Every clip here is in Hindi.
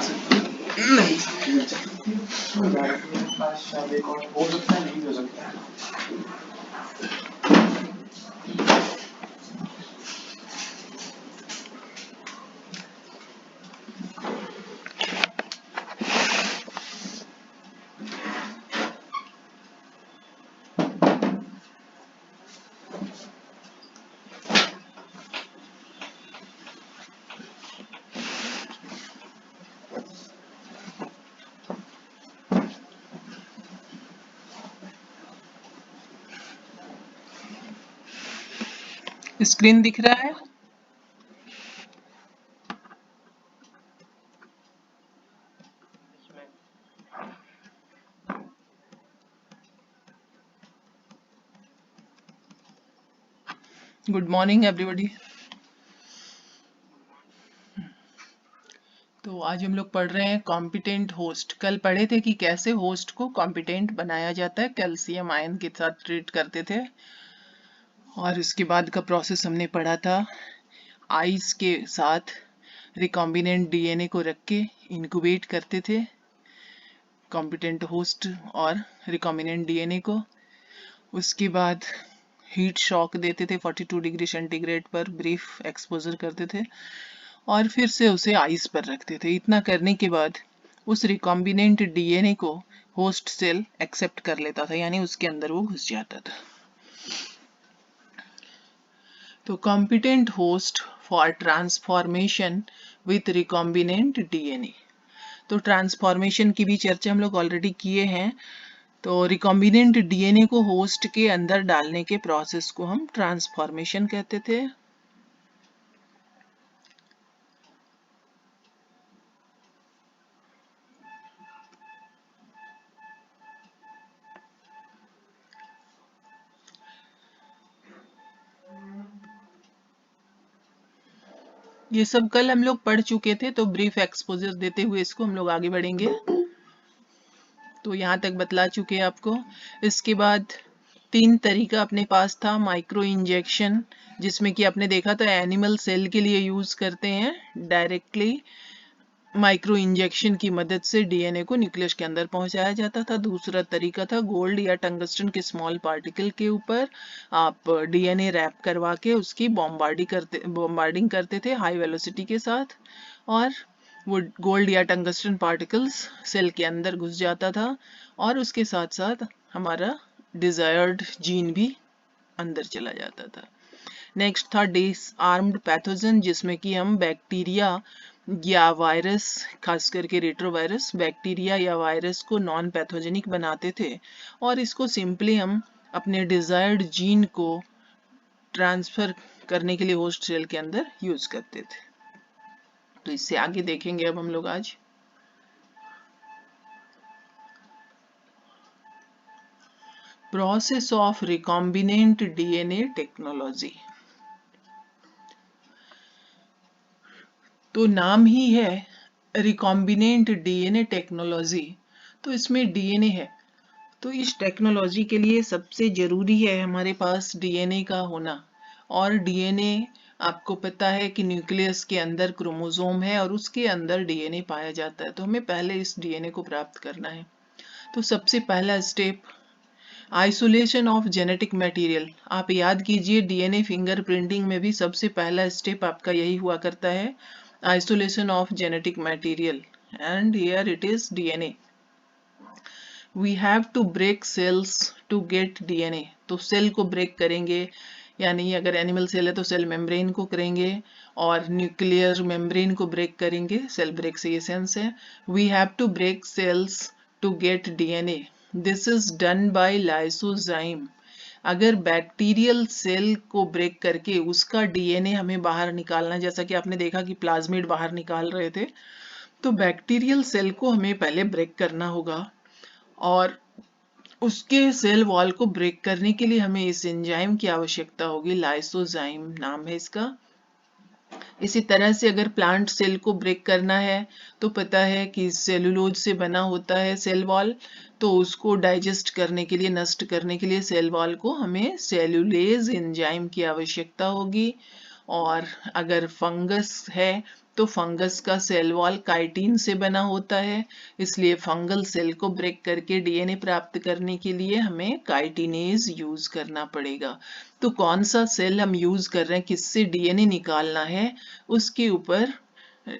नहीं शायद एक और हो सकता है, नहीं हो सकता है। स्क्रीन दिख रहा है? Good morning everybody. तो आज हम लोग पढ़ रहे हैं कॉम्पिटेंट होस्ट। कल पढ़े थे कि कैसे होस्ट को कॉम्पिटेंट बनाया जाता है, कैल्शियम आयन के साथ ट्रीट करते थे। और उसके बाद का प्रोसेस हमने पढ़ा था, आइस के साथ रिकॉम्बिनेंट डीएनए को रख के इंक्यूबेट करते थे कॉम्पिटेंट होस्ट और रिकॉम्बिनेंट डीएनए को। उसके बाद हीट शॉक देते थे 42 डिग्री सेंटीग्रेड पर, ब्रीफ एक्सपोजर करते थे और फिर से उसे आइस पर रखते थे। इतना करने के बाद उस रिकॉम्बिनेंट डीएनए को होस्ट सेल एक्सेप्ट कर लेता था, यानी उसके अंदर वो घुस जाता था। तो competent host for transformation with recombinant DNA. तो ट्रांसफॉर्मेशन की भी चर्चा हम लोग ऑलरेडी किए हैं। तो रिकॉम्बिनेंट डीएनए को होस्ट के अंदर डालने के प्रोसेस को हम ट्रांसफॉर्मेशन कहते थे। ये सब कल हम लोग पढ़ चुके थे, तो ब्रीफ एक्सपोजर देते हुए इसको हम लोग आगे बढ़ेंगे। तो यहाँ तक बतला चुके हैं आपको। इसके बाद 3 तरीका अपने पास था। माइक्रो इंजेक्शन, जिसमें कि आपने देखा था एनिमल सेल के लिए यूज करते हैं, डायरेक्टली माइक्रो इंजेक्शन की मदद से डीएनए को न्यूक्लियस के अंदर पहुंचाया जाता था। दूसरा तरीका था गोल्ड या टंगस्टन के स्मॉल पार्टिकल के ऊपर आप डीएनए रैप करवा के उसकी बॉम्बार्डिंग करते थे हाई वेलोसिटी के साथ, और वो गोल्ड या टंगस्टन पार्टिकल्स सेल के अंदर घुस जाता था और उसके साथ साथ हमारा डिजायर्ड जीन भी अंदर चला जाता था। नेक्स्ट था डिसआर्म्ड पैथोजन, जिसमें कि हम बैक्टीरिया या वायरस, खास करके रेट्रोवायरस, बैक्टीरिया या वायरस को नॉन पैथोजेनिक बनाते थे और इसको सिंपली हम अपने डिजायर्ड जीन को ट्रांसफर करने के लिए होस्ट सेल के अंदर यूज करते थे। तो इससे आगे देखेंगे अब हम लोग आज। Process of recombinant DNA technology. तो नाम ही है रिकॉम्बिनेंट डीएनए टेक्नोलॉजी, तो इसमें डीएनए है। तो इस टेक्नोलॉजी के लिए सबसे जरूरी है हमारे पास डीएनए का होना। और डीएनए आपको पता है कि न्यूक्लियस के अंदर क्रोमोसोम है और उसके अंदर डीएनए पाया जाता है। तो हमें पहले इस डीएनए को प्राप्त करना है। तो सबसे पहला step isolation of genetic material. आप याद कीजिए डीएनए फिंगरप्रिंटिंग में भी सबसे पहला स्टेप आपका यही हुआ करता है, isolation of genetic material, and here it is DNA. We have to break cells to get DNA. तो सेल को ब्रेक करेंगे, यानी अगर एनिमल सेल है तो सेल मेम्ब्रेन को करेंगे और न्यूक्लियर मेम्ब्रेन को ब्रेक करेंगे। सेल ब्रेक से ये सेंस है। We have to break cells to get DNA, this is done by lysozyme. अगर बैक्टीरियल सेल को ब्रेक करके उसका डीएनए हमें बाहर निकालना, जैसा कि आपने देखा कि प्लाज्मिड बाहर निकाल रहे थे, तो बैक्टीरियल सेल को हमें पहले ब्रेक करना होगा और उसके सेल वॉल को ब्रेक करने के लिए हमें इस एंजाइम की आवश्यकता होगी, लाइसोजाइम नाम है इसका। इसी तरह से अगर प्लांट सेल को ब्रेक करना है तो पता है कि सेलुलोज से बना होता है सेल वॉल, तो उसको डाइजेस्ट करने के लिए, नष्ट करने के लिए सेल वॉल को हमें सेलुलेज एंजाइम की आवश्यकता होगी। और अगर फंगस है तो फंगस का सेल वॉल काइटिन से बना होता है, इसलिए फंगल सेल को ब्रेक करके डीएनए प्राप्त करने के लिए हमें काइटिनेज यूज करना पड़ेगा। तो कौन सा सेल हम यूज कर रहे हैं, किससे डीएनए निकालना है, उसके ऊपर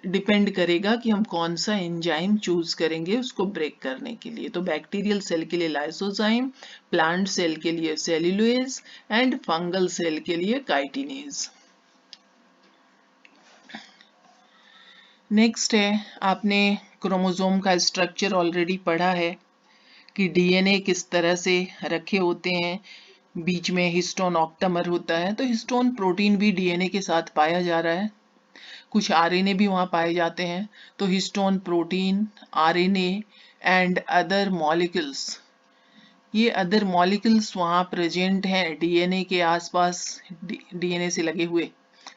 डिपेंड करेगा कि हम कौन सा एंजाइम चूज करेंगे उसको ब्रेक करने के लिए। तो बैक्टीरियल सेल के लिए लाइसोजाइम, प्लांट सेल के लिए सेल्यूलोज एंड फंगल सेल के लिए काइटिनेज। नेक्स्ट है, आपने क्रोमोसोम का स्ट्रक्चर ऑलरेडी पढ़ा है कि डीएनए किस तरह से रखे होते हैं, बीच में हिस्टोन ऑक्टामर होता है, तो हिस्टोन प्रोटीन भी डीएनए के साथ पाया जा रहा है, कुछ आरएनए भी वहाँ पाए जाते हैं। तो histone protein, RNA and other molecules, ये अदर मॉलिक्यूल्स वहाँ प्रेजेंट हैं डीएनए के आसपास, डीएनए से लगे हुए।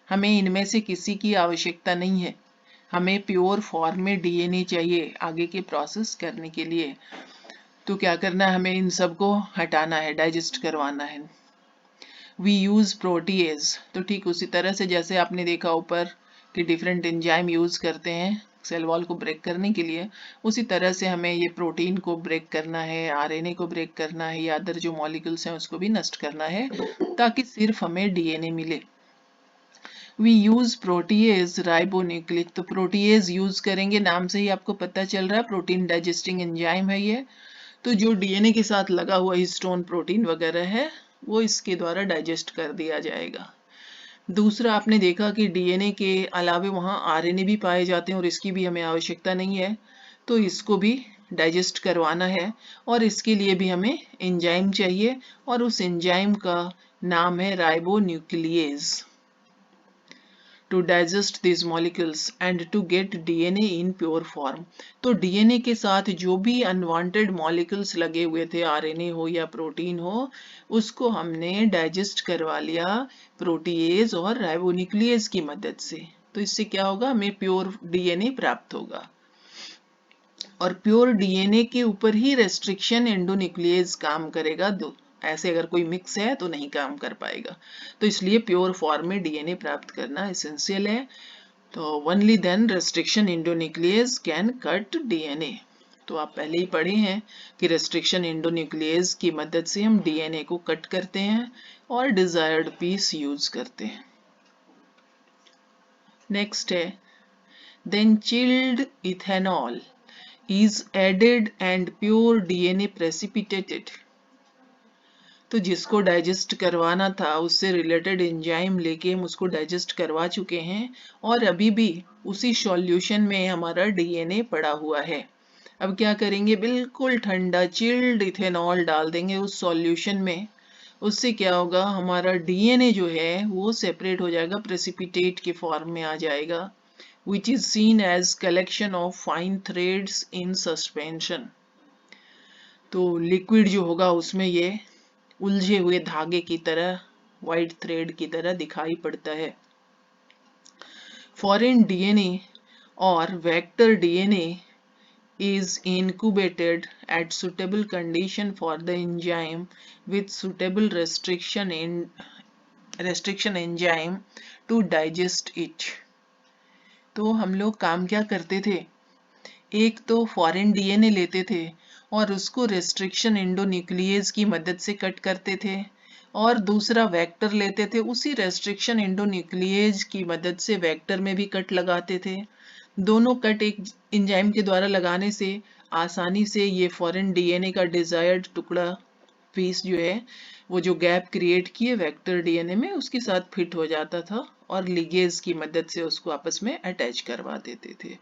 हमें इनमें से किसी की आवश्यकता नहीं है, हमें प्योर फॉर्म में डीएनए चाहिए आगे के प्रोसेस करने के लिए। तो क्या करना है, हमें इन सब को हटाना है, डाइजेस्ट करवाना है। वी यूज प्रोटीएज, तो ठीक उसी तरह से जैसे आपने देखा ऊपर कि डिफरेंट एंजाइम यूज करते हैं सेल वॉल को ब्रेक करने के लिए, उसी तरह से हमें ये प्रोटीन को ब्रेक करना है, आरएनए को ब्रेक करना है, या अदर जो मॉलिक्यूल्स हैं उसको भी नष्ट करना है, ताकि सिर्फ हमें डीएनए मिले। वी यूज प्रोटीएज राइबोन्यूक्लिक, तो प्रोटीएज यूज करेंगे, नाम से ही आपको पता चल रहा है प्रोटीन डाइजेस्टिंग एंजाइम है ये। तो जो डीएनए के साथ लगा हुआ हिस्टोन प्रोटीन वगैरह है वो इसके द्वारा डाइजेस्ट कर दिया जाएगा। दूसरा, आपने देखा कि डीएनए के अलावे वहाँ आरएनए भी पाए जाते हैं और इसकी भी हमें आवश्यकता नहीं है, तो इसको भी डाइजेस्ट करवाना है और इसके लिए भी हमें एंजाइम चाहिए और उस एंजाइम का नाम है राइबोन्यूक्लिएज। To digest these molecules and to get DNA in pure form, तो डीएनए के साथ जो भी अनवांटेड मॉलिक्यूल्स लगे हुए थे, आरएनए हो या प्रोटीन हो, उसको हमने डाइजेस्ट करवा लिया प्रोटीएज और राइबोन्यूक्लिएज की मदद से। तो इससे क्या होगा, हमें प्योर डीएनए प्राप्त होगा। और प्योर डीएनए के ऊपर ही रेस्ट्रिक्शन एंडोन्यूक्लिएज काम करेगा, दो ऐसे अगर कोई मिक्स है तो नहीं काम कर पाएगा। तो इसलिए प्योर फॉर्म में डीएनए प्राप्त करना एसेंशियल है। तो only then restriction endonuclease can cut DNA. तो आप पहले ही पढ़े हैं कि रेस्ट्रिक्शन एंडोन्यूक्लिएज की मदद से हम डीएनए को कट करते हैं और डिजायर्ड पीस यूज करते हैं। नेक्स्ट है, then chilled ethanol is added and pure DNA precipitated, तो जिसको डाइजेस्ट करवाना था उससे रिलेटेड एंजाइम लेके हम उसको डाइजेस्ट करवा चुके हैं और अभी भी उसी सॉल्यूशन में हमारा डीएनए पड़ा हुआ है। अब क्या करेंगे, बिल्कुल ठंडा चिल्ड इथेनॉल डाल देंगे उस सॉल्यूशन में। उससे क्या होगा, हमारा डीएनए जो है वो सेपरेट हो जाएगा, प्रेसिपिटेट के फॉर्म में आ जाएगा, which is seen as collection of fine threads in suspension। तो लिक्विड जो होगा उसमें ये उलझे हुए धागे की तरह, वाइट थ्रेड की तरह दिखाई पड़ता है। फॉरेन डीएनए और vector DNA is incubated at suitable condition for the enzyme with suitable restriction enzyme to digest it। तो हम लोग काम क्या करते थे, एक तो फॉरेन डीएनए लेते थे और उसको रेस्ट्रिक्शन एंडोन्यूक्लिएज की मदद से कट करते थे, और दूसरा वेक्टर लेते थे, उसी रेस्ट्रिक्शन एंडोन्यूक्लिएज की मदद से वेक्टर में भी कट लगाते थे। दोनों कट एक एंजाइम के द्वारा लगाने से आसानी से ये फॉरेन डीएनए का डिजायर्ड टुकड़ा पीस जो है वो जो गैप क्रिएट किए वेक्टर डीएनए में उसके साथ फिट हो जाता था और लिगेज की मदद से उसको आपस में अटैच करवा देते थे।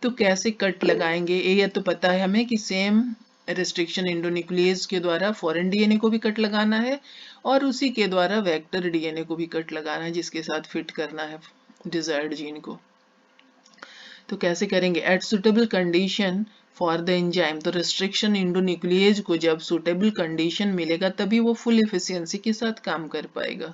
तो कैसे कट लगाएंगे, ये तो पता है हमें कि सेम रेस्ट्रिक्शन एंडोन्यूक्लिएज के द्वारा फॉरेन डीएनए को भी कट लगाना है और उसी के द्वारा वेक्टर डीएनए को भी कट लगाना है जिसके साथ फिट करना है डिजायर्ड जीन को। तो कैसे करेंगे, at suitable condition for the enzyme, तो रेस्ट्रिक्शन एंडोन्यूक्लिएज को जब सुटेबल कंडीशन मिलेगा तभी वो फुल एफिशिएंसी के साथ काम कर पाएगा।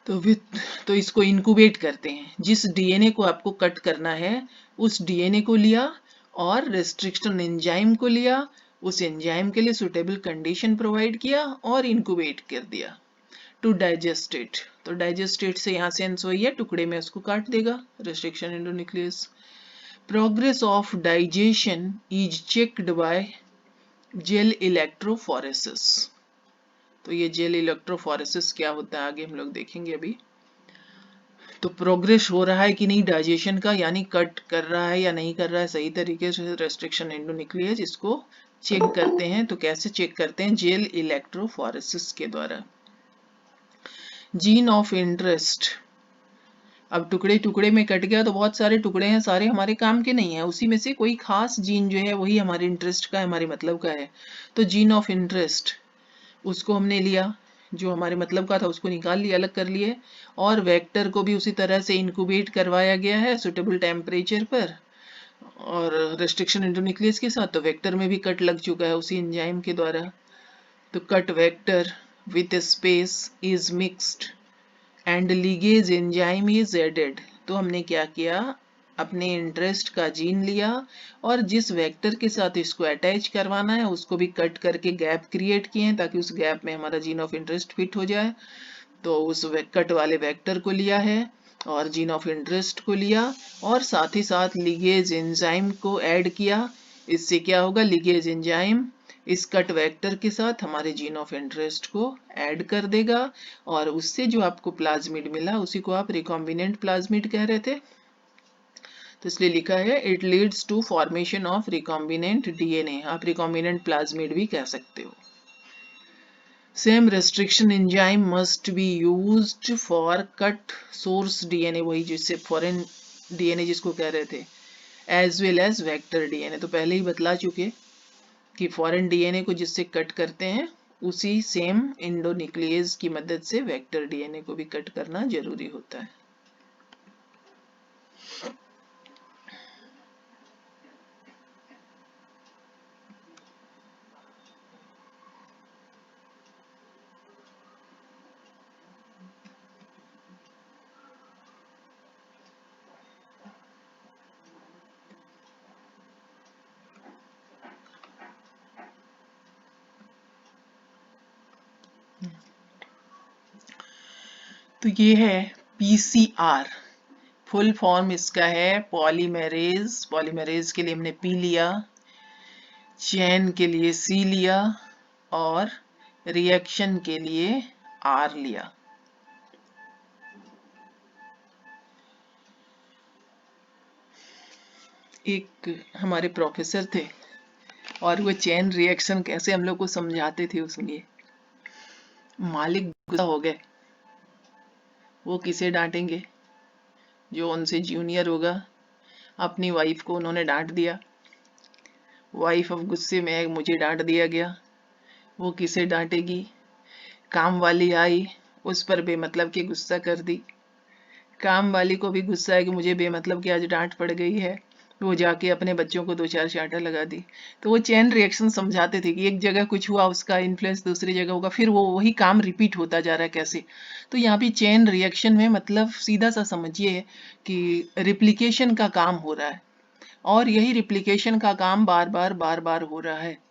तो इसको इंक्यूबेट करते हैं, जिस डीएनए को आपको कट करना है उस डीएनए को लिया और रेस्ट्रिक्शन एंजाइम को लिया, उस एंजाइम के लिए सुटेबल कंडीशन प्रोवाइड किया और इंक्यूबेट कर दिया। To digest it. तो डाइजेस्ट इट से यहाँ सेंस वही है, टुकड़े में उसको काट देगा, restriction endonuclease. Progress of digestion is checked by gel electrophoresis. तो ये जेल इलेक्ट्रोफोरेसिस क्या होता है आगे हम लोग देखेंगे अभी। तो प्रोग्रेस हो रहा है कि नहीं डाइजेशन का, यानी कट कर रहा है या नहीं कर रहा है सही तरीके से रेस्ट्रिक्शन एंडोन्यूक्लियस, इसको चेक करते हैं। तो कैसे चेक करते हैं? जेल इलेक्ट्रोफोरेसिस के द्वारा। जीन ऑफ इंटरेस्ट, अब टुकड़े टुकड़े में कट गया तो बहुत सारे टुकड़े हैं, सारे हमारे काम के नहीं है, उसी में से कोई खास जीन जो है वही हमारे इंटरेस्ट का है, हमारे मतलब का है। तो जीन ऑफ इंटरेस्ट उसको हमने लिया, जो हमारे मतलब का था उसको निकाल लिया, अलग कर लिए, और वेक्टर को भी उसी तरह से इंक्यूबेट करवाया गया है सुटेबल टेम्परेचर पर और रेस्ट्रिक्शन एंडोन्यूक्लियस के साथ। तो वेक्टर में भी कट लग चुका है उसी एंजाइम के द्वारा। तो cut vector with space is mixed and ligase enzyme is added. तो हमने क्या किया, अपने इंटरेस्ट का जीन लिया और जिस वेक्टर के साथ इसको अटैच करवाना है उसको भी कट करके गैप क्रिएट किए हैं ताकि उस गैप में हमारा जीन ऑफ इंटरेस्ट फिट हो जाए। तो उस कट वाले वेक्टर को लिया है और जीन ऑफ इंटरेस्ट को लिया और साथ ही साथ लिगेज एंजाइम को ऐड किया। इससे क्या होगा, लिगेज एंजाइम इस कट वेक्टर के साथ हमारे जीन ऑफ इंटरेस्ट को ऐड कर देगा और उससे जो आपको प्लाज्मिड मिला उसी को आप रिकॉम्बिनेंट प्लाज्मिड कह रहे थे। तो इसलिए लिखा है it leads to formation of recombinant DNA, आप रिकॉम्बिनेंट प्लाज्मिड भी कह सकते हो। Same restriction enzyme must be used for cut source DNA, वही जिससे फॉरेन डीएनए जिसको कह रहे थे, as well as vector DNA. तो पहले ही बतला चुके कि फॉरेन डीएनए को जिससे कट करते हैं उसी सेम एंडोन्यूक्लियस की मदद से वेक्टर डीएनए को भी कट करना जरूरी होता है। तो ये है पीसीआर, फुल फॉर्म इसका है पॉलीमेरेज। पॉलीमेरेज के लिए हमने पी लिया, चेन के लिए सी लिया और रिएक्शन के लिए आर लिया। एक हमारे प्रोफेसर थे और वो चेन रिएक्शन कैसे हम लोग को समझाते थे, सुनिए। मालिक गुस्सा हो गए, वो किसे डांटेंगे? जो उनसे जूनियर होगा। अपनी वाइफ को उन्होंने डांट दिया, वाइफ अब गुस्से में है, मुझे डांट दिया गया। वो किसे डांटेगी? काम वाली आई, उस पर बेमतलब की गुस्सा कर दी। काम वाली को भी गुस्सा है कि मुझे बेमतलब की आज डांट पड़ गई है, वो जाके अपने बच्चों को 2-4 चांटा लगा दी। तो वो चेन रिएक्शन समझाते थे कि एक जगह कुछ हुआ, उसका इन्फ्लुएंस दूसरी जगह होगा, फिर वो वही काम रिपीट होता जा रहा है कैसे। तो यहाँ पे चेन रिएक्शन में मतलब सीधा सा समझिए कि रिप्लिकेशन का काम हो रहा है और यही रिप्लिकेशन का काम बार बार हो रहा है।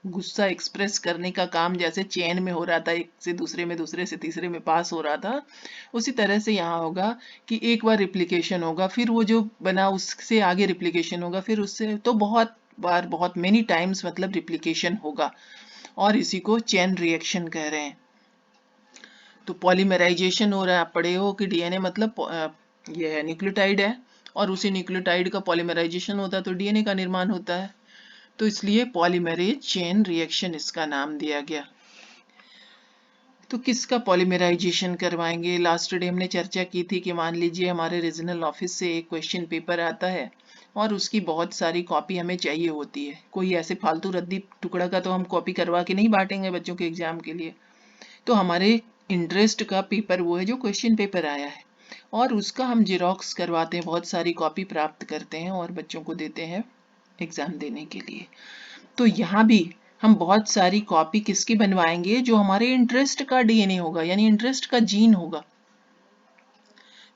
गुस्सा एक्सप्रेस करने का काम जैसे चेन में हो रहा था, एक से दूसरे में, दूसरे से तीसरे में पास हो रहा था, उसी तरह से यहाँ होगा कि एक बार रिप्लिकेशन होगा, फिर वो जो बना उससे आगे रिप्लिकेशन होगा, फिर उससे तो बहुत बार, बहुत मेनी टाइम्स मतलब रिप्लिकेशन होगा और इसी को चेन रिएक्शन कह रहे हैं। तो पॉलीमराइजेशन हो रहा है, आप पढ़े हो कि डीएनए मतलब ये है न्यूक्लियोटाइड है और उसी न्यूक्लियोटाइड का पॉलीमराइजेशन होता है तो डीएनए का निर्माण होता है। तो इसलिए पॉलीमरेज चेन रिएक्शन इसका नाम दिया गया। तो किसका पॉलीमराइजेशन करवाएंगे? लास्ट डे हमने चर्चा की थी कि मान लीजिए हमारे रीजनल ऑफिस से एक क्वेश्चन पेपर आता है और उसकी बहुत सारी कॉपी हमें चाहिए होती है। कोई ऐसे फालतू रद्दी टुकड़ा का तो हम कॉपी करवा के नहीं बांटेंगे बच्चों के एग्जाम के लिए। तो हमारे इंटरेस्ट का पेपर वो है जो क्वेश्चन पेपर आया है और उसका हम जेरोक्स करवाते हैं, बहुत सारी कॉपी प्राप्त करते हैं और बच्चों को देते हैं एग्जाम देने के लिए। तो यहाँ भी हम बहुत सारी कॉपी किसकी बनवाएंगे? जो हमारे इंटरेस्ट का डीएनए होगा, यानी इंटरेस्ट का जीन होगा।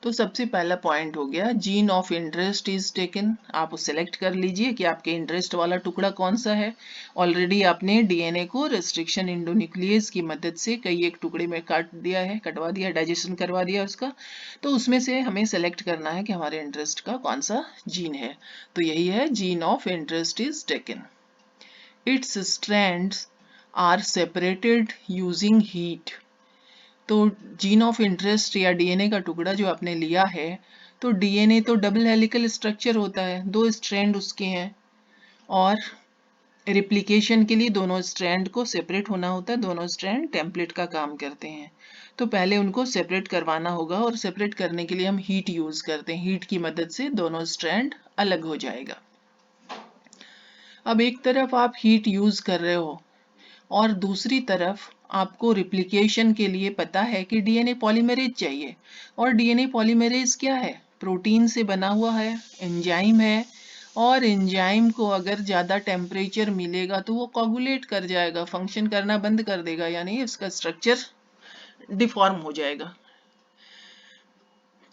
तो सबसे पहला पॉइंट हो गया gene of interest is taken. आप सेलेक्ट कर लीजिए कि आपके इंटरेस्ट वाला टुकड़ा कौन सा है। ऑलरेडी आपने डीएनए को रेस्ट्रिक्शन इंडोन्यूक्लियस की मदद से कई एक टुकड़े में काट दिया है, कटवा दिया, डाइजेशन करवा दिया उसका। तो उसमें से हमें सेलेक्ट करना है कि हमारे इंटरेस्ट का कौन सा जीन है। तो यही है gene of interest is taken. Its strands are separated using heat. तो जीन ऑफ इंटरेस्ट या डीएनए का टुकड़ा जो आपने लिया है, तो डीएनए तो डबल हेलिकल स्ट्रक्चर होता है, 2 स्ट्रैंड उसके हैं, और रिप्लिकेशन के लिए दोनों स्ट्रैंड को सेपरेट होना होता है। दोनों स्ट्रैंड टेम्पलेट का काम करते हैं। तो पहले उनको सेपरेट करवाना होगा, और सेपरेट करने के लिए हम हीट यूज करते हैं। हीट की मदद से दोनों स्ट्रैंड अलग हो जाएगा। अब एक तरफ आप हीट यूज कर रहे हो और दूसरी तरफ आपको रिप्लिकेशन के लिए पता है कि डीएनए पॉलीमरेज चाहिए। और डीएनए पॉलीमरेज क्या है? प्रोटीन से बना हुआ है, एंजाइम है, और एंजाइम को अगर ज़्यादा टेम्परेचर मिलेगा तो वो कोगुलेट कर जाएगा, फंक्शन करना बंद कर देगा, यानी उसका स्ट्रक्चर डिफॉर्म हो जाएगा।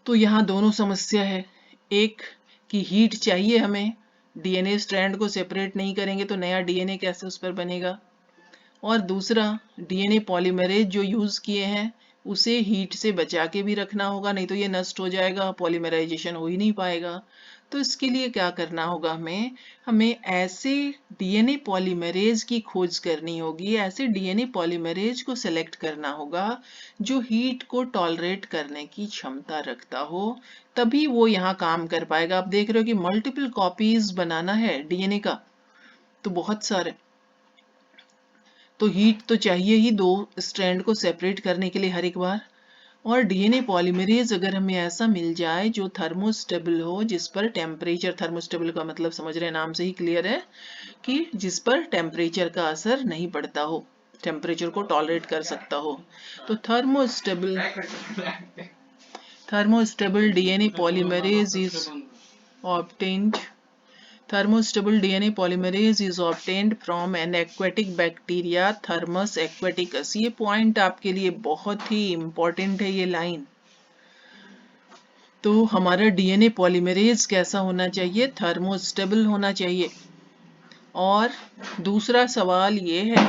तो यहाँ दोनों समस्या है, एक कि हीट चाहिए हमें, डीएनए स्ट्रैंड को सेपरेट नहीं करेंगे तो नया डीएनए कैसे उस पर बनेगा, और दूसरा डीएनए पॉलीमरेज जो यूज़ किए हैं उसे हीट से बचा के भी रखना होगा, नहीं तो ये नष्ट हो जाएगा, पॉलीमराइजेशन हो ही नहीं पाएगा। तो इसके लिए क्या करना होगा, हमें ऐसे डीएनए पॉलीमरेज की खोज करनी होगी, ऐसे डीएनए पॉलीमरेज को सेलेक्ट करना होगा जो हीट को टॉलरेट करने की क्षमता रखता हो, तभी वो यहाँ काम कर पाएगा। आप देख रहे हो कि मल्टीपल कॉपीज बनाना है डीएनए का, तो बहुत सारे, तो हीट तो चाहिए ही 2 स्ट्रैंड को सेपरेट करने के लिए हर एक बार। और डीएनए पॉलीमरेज अगर हमें ऐसा मिल जाए जो थर्मोस्टेबल हो, जिस पर टेम्परेचर, थर्मोस्टेबल का मतलब समझ रहे हैं, नाम से ही क्लियर है कि जिस पर टेम्परेचर का असर नहीं पड़ता हो, टेम्परेचर को टॉलरेट कर सकता हो। तो thermostable DNA polymerase is obtained Thermostable DNA polymerase is obtained from an aquatic bacteria Thermus aquaticus। ये पॉइंट आपके लिए बहुत ही इंपॉर्टेंट है, ये लाइन। तो हमारा डीएनए पॉलीमरेज कैसा होना चाहिए? थर्मोस्टेबल होना चाहिए। और दूसरा सवाल ये है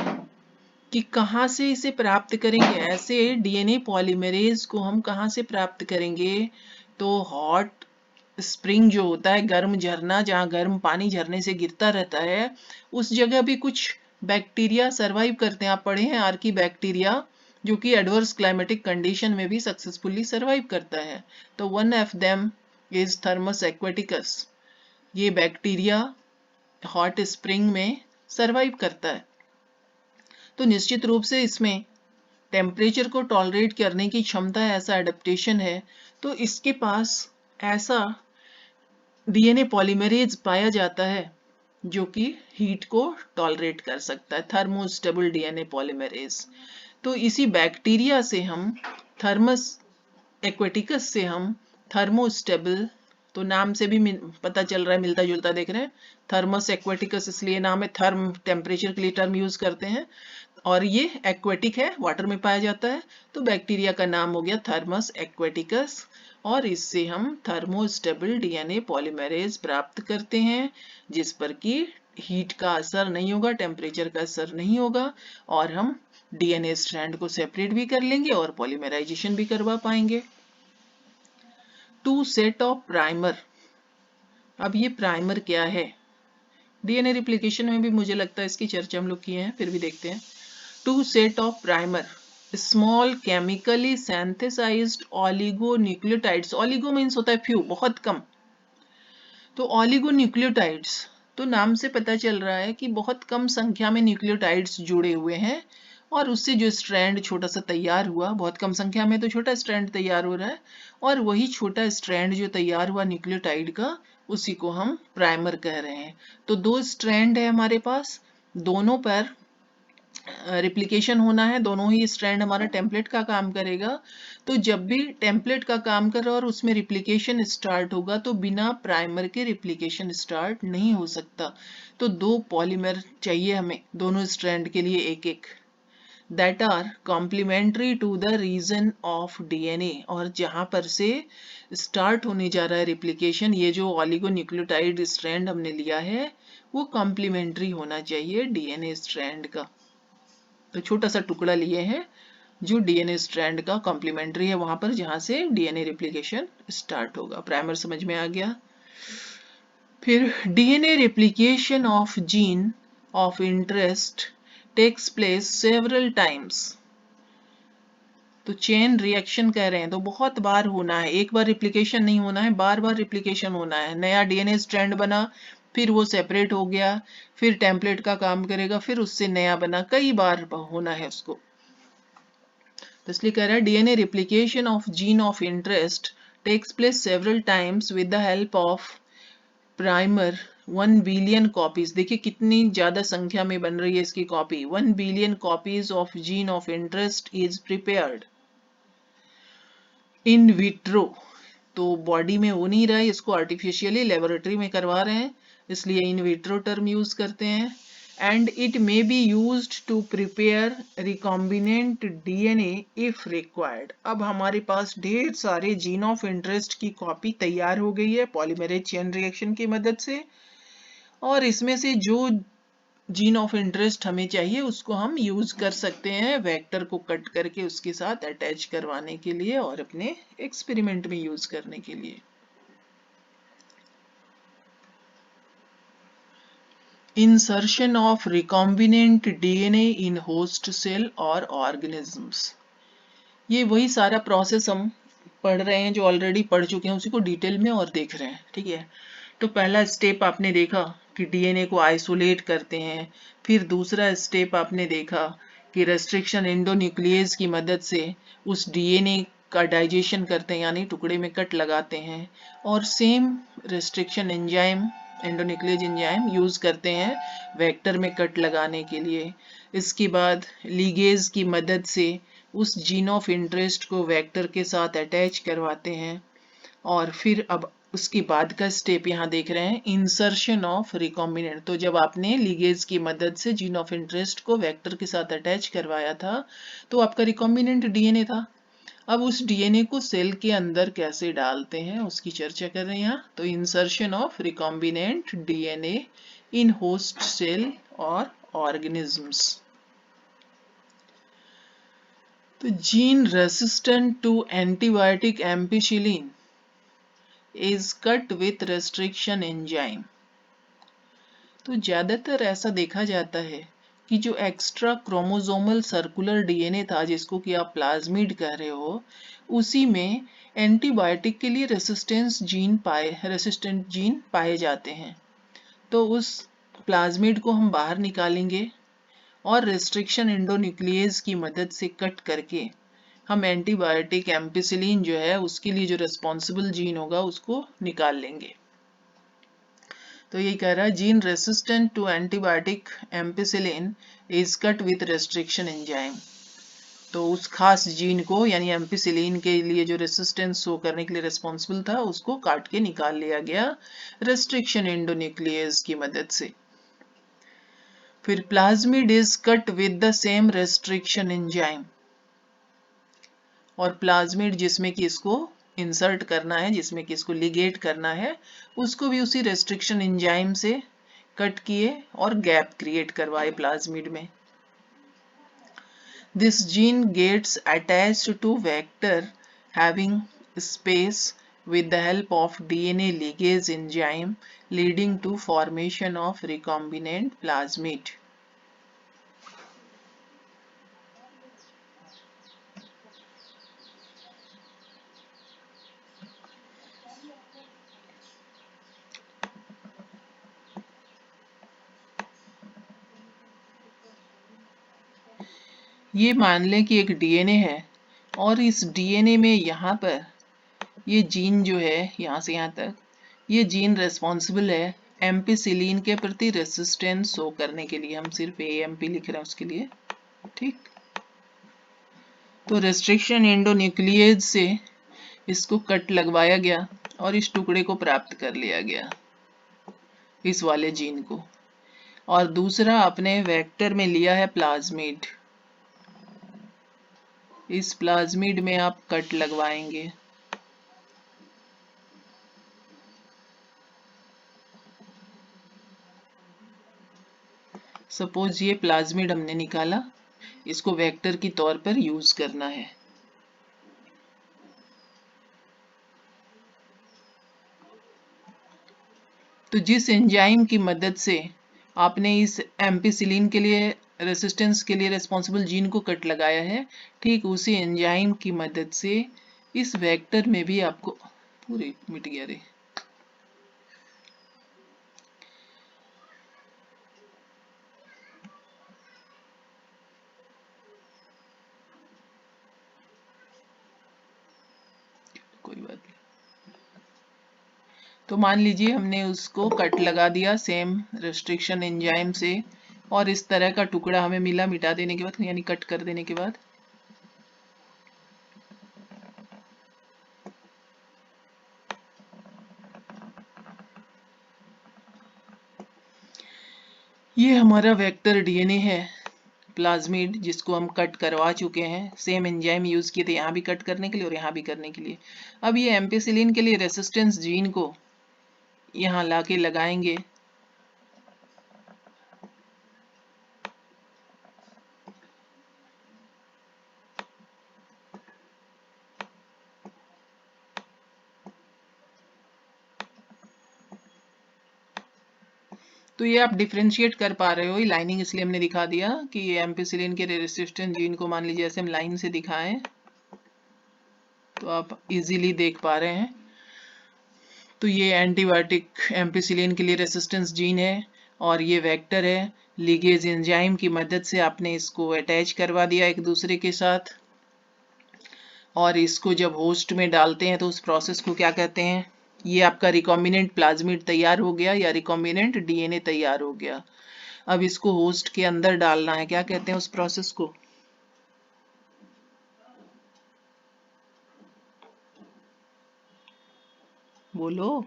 कि कहाँ से इसे प्राप्त करेंगे? ऐसे डीएनए पॉलीमरेज को हम कहाँ से प्राप्त करेंगे? तो हॉट स्प्रिंग जो होता है, गर्म झरना, जहाँ गर्म पानी झरने से गिरता रहता है, उस जगह भी कुछ बैक्टीरिया सरवाइव करते हैं। आप पढ़े हैं आर्की बैक्टीरिया, जो कि एडवर्स क्लाइमेटिक कंडीशन में भी सक्सेसफुली सरवाइव करता है। तो one of them is Thermus aquaticus. ये बैक्टीरिया हॉट स्प्रिंग में सरवाइव करता है। तो निश्चित रूप से इसमें टेम्परेचर को टॉलरेट करने की क्षमता है, ऐसा एडेप्टेशन है। तो इसके पास ऐसा डीएनए पॉलीमरेज पाया जाता है जो कि हीट को टॉलरेट कर सकता है, थर्मोस्टेबल डीएनए पॉलीमरेज। तो इसी बैक्टीरिया से हम, थर्मस एक्वेटिकस से हम थर्मोस्टेबल, तो नाम से भी पता चल रहा है, मिलता जुलता देख रहे हैं, थर्मस एक्वेटिकस इसलिए नाम है, थर्म टेम्परेचर के लिए टर्म यूज करते हैं, और ये एक्वेटिक है, वाटर में पाया जाता है, तो बैक्टीरिया का नाम हो गया थर्मस एक्वेटिकस। और इससे हम थर्मोस्टेबल डीएनए पॉलीमरेज प्राप्त करते हैं, जिस पर कि हीट का असर नहीं होगा, टेम्परेचर का असर नहीं होगा, और हम डीएनए स्ट्रैंड को सेपरेट भी कर लेंगे और पॉलीमराइजेशन भी करवा पाएंगे। 2 सेट ऑफ प्राइमर। अब ये प्राइमर क्या है? डीएनए रिप्लिकेशन में भी मुझे लगता है इसकी चर्चा हम लोग किए हैं, फिर भी देखते हैं। 2 set of primer, small chemically synthesised oligonucleotides. Oligo means होता है फ्यू, बहुत कम। तो ऑलिगोन्यूक्लियोटाइड्स, तो नाम से पता चल रहा है कि बहुत कम संख्या में न्यूक्लियोटाइड्स जुड़े हुए हैं, और उससे जो स्ट्रैंड छोटा सा तैयार हुआ, बहुत कम संख्या में तो छोटा स्ट्रैंड तैयार हो रहा है, और वही छोटा स्ट्रैंड जो तैयार हुआ न्यूक्लियोटाइड का, उसी को हम प्राइमर कह रहे हैं। तो 2 स्ट्रैंड है हमारे पास, दोनों पर रिप्लिकेशन होना है, दोनों ही स्ट्रैंड हमारा टेम्पलेट का काम करेगा। तो जब भी टेम्पलेट का काम कर रहा है और उसमें रिप्लिकेशन स्टार्ट होगा, तो बिना प्राइमर के रिप्लिकेशन स्टार्ट नहीं हो सकता। तो 2 पॉलीमर चाहिए हमें, दोनों स्ट्रैंड के लिए एक एक। that are complementary to the region of DNA, और जहां पर से स्टार्ट होने जा रहा है रिप्लिकेशन, ये जो ऑलिगोन्यूक्लियोटाइड स्ट्रैंड हमने लिया है वो कॉम्प्लीमेंट्री होना चाहिए डीएनए स्ट्रैंड का। तो छोटा सा टुकड़ा लिए हैं जो डीएनए स्ट्रैंड का कॉम्प्लीमेंट्री है वहां पर जहां से डीएनए रिप्लिकेशन स्टार्ट होगा। प्राइमर समझ में आ गया। फिर DNA replication of gene of interest takes place several times. तो चेन रिएक्शन कह रहे हैं तो बहुत बार होना है, एक बार रिप्लिकेशन नहीं होना है, बार बार रिप्लिकेशन होना है। नया डीएनए स्ट्रैंड बना, फिर वो सेपरेट हो गया, फिर टेम्पलेट का काम करेगा, फिर उससे नया बना, कई बार होना है उसको। तो इसलिए कह रहा है DNA replication of gene of interest takes place several times with the help of primer 1 billion copies. देखिए कितनी ज्यादा संख्या में बन रही है इसकी copy. 1 billion copies of gene of interest is prepared in vitro. तो बॉडी में हो नहीं रहा है, इसको आर्टिफिशियली लेबोरेटरी में करवा रहे हैं, इसलिए इन विट्रो टर्म यूज करते हैं। And it may be used to prepare recombinant DNA if required. अब हमारे पास ढेर सारे जीन ऑफ इंटरेस्ट की कॉपी तैयार हो गई है पॉलीमरेज चेन रिएक्शन की मदद से, और इसमें से जो जीन ऑफ इंटरेस्ट हमें चाहिए उसको हम यूज कर सकते हैं वेक्टर को कट करके उसके साथ अटैच करवाने के लिए और अपने एक्सपेरिमेंट में यूज करने के लिए। Insertion of recombinant DNA in host cell और ऑर्गेनिजम्स। ये वही सारा प्रोसेस हम पढ़ रहे हैं जो ऑलरेडी पढ़ चुके हैं, उसी को डिटेल में और देख रहे हैं। ठीक है, तो पहला स्टेप आपने देखा कि डीएनए को आइसोलेट करते हैं। फिर दूसरा स्टेप आपने देखा कि रेस्ट्रिक्शन एंडोन्यूक्लियस की मदद से उस डीएनए का डाइजेशन करते हैं, यानी टुकड़े में कट लगाते हैं। और same restriction enzyme endonuclease enzyme use करते हैं वेक्टर में कट लगाने के लिए। इसके बाद लीगेज की मदद से उस जीन ऑफ इंटरेस्ट को वेक्टर के साथ अटैच करवाते हैं। और फिर अब उसके बाद का स्टेप यहाँ देख रहे हैं इंसर्शन ऑफ रिकॉम्बिनेंट। तो जब आपने लीगेज की मदद से जीन ऑफ इंटरेस्ट को वेक्टर के साथ अटैच करवाया था तो आपका रिकॉम्बिनेंट डीएनए था। अब उस डीएनए को सेल के अंदर कैसे डालते हैं उसकी चर्चा कर रहे हैं यहाँ। तो insertion of recombinant DNA in host cell और ऑर्गेनिजम्स। तो gene resistant to antibiotic ampicillin is cut with restriction enzyme। तो ज्यादातर ऐसा देखा जाता है कि जो एक्स्ट्रा क्रोमोसोमल सर्कुलर डीएनए था जिसको कि आप प्लाज्मिड कह रहे हो, उसी में एंटीबायोटिक के लिए रेसिस्टेंट जीन पाए जाते हैं। तो उस प्लाज्मिड को हम बाहर निकालेंगे और रेस्ट्रिक्शन एंडोन्यूक्लियस की मदद से कट करके हम एंटीबायोटिक एम्पिसिलिन जो है उसके लिए जो रिस्पॉन्सिबल जीन होगा उसको निकाल लेंगे। तो यही कह रहा है gene resistant to antibiotic ampicillin is cut with restriction enzyme. तो उस खास जीन को यानी एम्पिसिलिन के लिए जो रेसिस्टेंस शो करने के लिए रिस्पॉन्सिबल था उसको काट के निकाल लिया गया रेस्ट्रिक्शन एंडोन्यूक्लियस की मदद से। फिर plasmid is cut with the same restriction enzyme. और प्लाज्मिड जिसमें कि इसको इंसर्ट करना है, जिसमें कि इसको लिगेट करना है, उसको भी उसी रेस्ट्रिक्शन एंजाइम से कट किए और गैप क्रिएट करवाए प्लाज्मिड में। This gene gets attached to vector having space with the help of DNA ligase enzyme leading to formation of recombinant plasmid। ये मान लें कि एक डीएनए है और इस डीएनए में यहाँ पर ये जीन जो है यहाँ से यहाँ तक, ये जीन रेस्पॉन्सिबल है एम्पिसिलिन के प्रति रेसिस्टेंस शो करने के लिए। हम सिर्फ एएमपी लिख रहे हैं उसके लिए। ठीक, तो रेस्ट्रिक्शन एंडोन्यूक्लियस से इसको कट लगवाया गया और इस टुकड़े को प्राप्त कर लिया गया, इस वाले जीन को। और दूसरा अपने वेक्टर में लिया है प्लाज्मिड। इस प्लाज्मिड में आप कट लगवाएंगे। सपोज ये प्लाज्मिड हमने निकाला, इसको वेक्टर की तौर पर यूज करना है। तो जिस एंजाइम की मदद से आपने इस एम्पिसिलिन के लिए रेसिस्टेंस के लिए रिस्पॉन्सिबल जीन को कट लगाया है, ठीक उसी एंजाइम की मदद से इस वेक्टर में भी आपको पूरे मिट गया रे। कोई बात नहीं। तो मान लीजिए हमने उसको कट लगा दिया सेम रेस्ट्रिक्शन एंजाइम से, और इस तरह का टुकड़ा हमें मिला मिटा देने के बाद, यानी कट कर देने के बाद। ये हमारा वेक्टर डीएनए है प्लाज्मिड, जिसको हम कट करवा चुके हैं। सेम एंजाइम यूज किए थे यहाँ भी कट करने के लिए और यहाँ भी करने के लिए। अब ये एम्पिसिलिन के लिए रेसिस्टेंस जीन को यहाँ लाके लगाएंगे। तो ये आप डिफ्रेंशिएट कर पा रहे हो, ये लाइनिंग इसलिए हमने दिखा दिया कि ये एम्पिसिलिन के रेसिस्टेंस जीन को मान लीजिए ऐसे हम लाइन से दिखाएं तो आप इजीली देख पा रहे हैं। तो ये एंटीबायोटिक एम्पिसिलिन के लिए रेसिस्टेंस जीन है और ये वेक्टर है। लिगेज एंजाइम की मदद से आपने इसको अटैच करवा दिया एक दूसरे के साथ, और इसको जब होस्ट में डालते हैं तो उस प्रोसेस को क्या कहते हैं? ये आपका रिकॉम्बिनेंट प्लाज्मिड तैयार हो गया या रिकॉम्बिनेंट डीएनए तैयार हो गया। अब इसको होस्ट के अंदर डालना है, क्या कहते हैं उस प्रोसेस को? बोलो।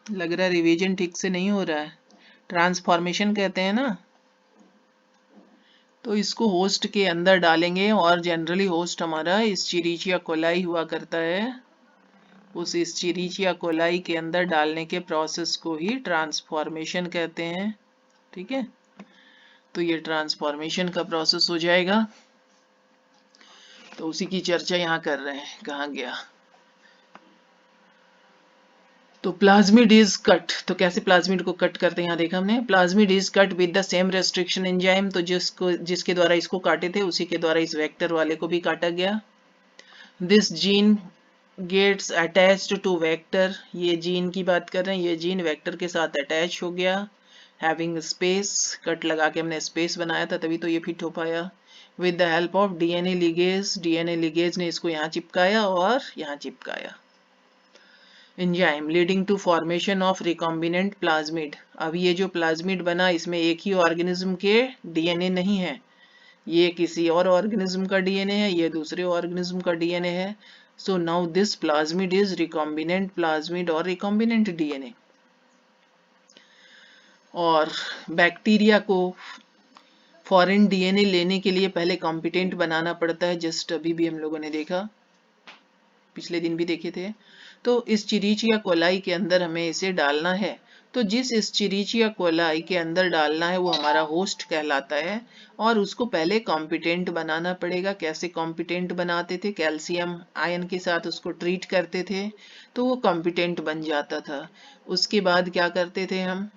लग रहा है रिवीजन ठीक से नहीं हो रहा है। ट्रांसफॉर्मेशन कहते हैं ना। तो इसको होस्ट के अंदर डालेंगे, और जनरली होस्ट हमारा इस्चेरिचिया कोलाई हुआ करता है। उस इस्चेरिचिया कोलाई के अंदर डालने के प्रोसेस को ही ट्रांसफॉर्मेशन कहते हैं। ठीक है, तो ये ट्रांसफॉर्मेशन का प्रोसेस हो जाएगा। तो उसी की चर्चा यहाँ कर रहे हैं। कहाँ गया? तो प्लाज्मिड इज कट। तो कैसे प्लाज्मिड को कट करते हैं यहाँ देखा हमने। Plasmid is cut with the same restriction enzyme. तो जिसके द्वारा इसको काटे थे उसी के द्वारा इस वेक्टर वाले को भी काटा गया। This gene gets attached to vector. ये जीन की बात कर रहे हैं, ये जीन वेक्टर के साथ अटैच हो गया। हैविंग स्पेस, कट लगा के हमने स्पेस बनाया था तभी तो ये फिट हो पाया। With the help of DNA ligase, DNA ligase ने इसको यहाँ चिपकाया और यहाँ चिपकाया। Enzyme leading to formation of recombinant plasmid. अब ये जो प्लाज्मिड बना इसमें एक ही ऑर्गेनिज्म के डीएनए नहीं है, ये किसी और ऑर्गेनिज्म का डीएनए है, ये दूसरे ऑर्गेनिज्म का डीएनए है। So now this plasmid is recombinant plasmid और रिकॉम्बिनेंट डीएनए। और बैक्टीरिया को फॉरेन डीएनए लेने के लिए पहले कॉम्पिटेंट बनाना पड़ता है। जस्ट अभी भी हम लोगों ने देखा, पिछले दिन भी देखे थे। तो इस चिरीचिया कोलाई के अंदर हमें इसे डालना है। तो जिस इस चिरीचिया कोलाई के अंदर डालना है वो हमारा होस्ट कहलाता है, और उसको पहले कॉम्पिटेंट बनाना पड़ेगा। कैसे कॉम्पिटेंट बनाते थे? कैल्शियम आयन के साथ उसको ट्रीट करते थे तो वो कॉम्पिटेंट बन जाता था। उसके बाद क्या करते थे हम?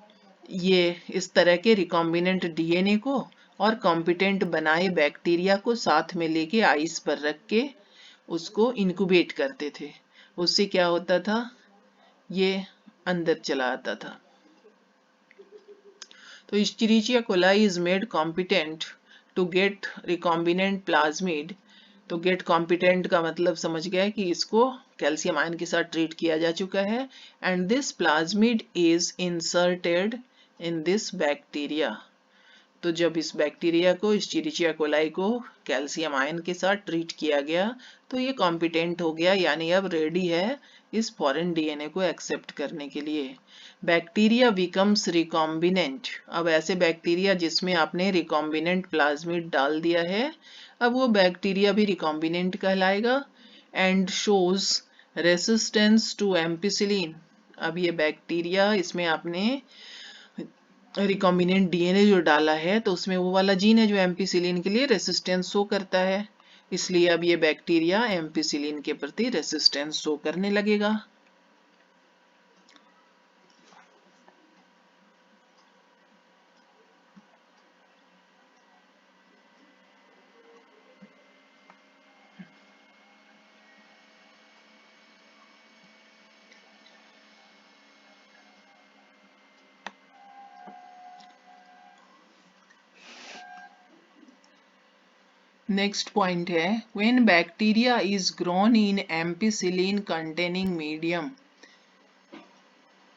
ये इस तरह के रिकॉम्बिनेंट डीएनए को और कॉम्पिटेंट बनाए बैक्टीरिया को साथ में लेके आइस पर रख के उसको इनक्यूबेट करते थे। उससे क्या होता था? ये अंदर चला आता था। तो Escherichia coli is made competent to get recombinant plasmid। तो गेट कॉम्पिटेंट का मतलब समझ गया कि इसको कैल्शियम आयन के साथ ट्रीट किया जा चुका है। And this plasmid is inserted in this bacteria. तो जब इस बैक्टीरिया को, इस्चेरिचिया कोलाई को कैल्शियम आयन के साथ ट्रीट किया गया तो ये कॉम्पिटेंट हो गया, यानी अब रेडी है इस फॉरेन डीएनए को एक्सेप्ट करने के लिए। Bacteria becomes recombinant. अब ऐसे बैक्टीरिया जिसमें आपने रिकॉम्बिनेंट प्लाज्मिड डाल दिया है, अब वो बैक्टीरिया भी रिकॉम्बिनेंट कहलाएगा and shows resistance to ampicillin. अब ये बैक्टीरिया, इसमें आपने रिकॉम्बिनेंट डीएनए जो डाला है तो उसमें वो वाला जीन है जो एम्पिसिलिन के लिए रेसिस्टेंस शो करता है, इसलिए अब ये बैक्टीरिया एम्पिसिलिन के प्रति रेसिस्टेंस शो करने लगेगा। नेक्स्ट पॉइंट है when bacteria is grown in ampicillin containing medium.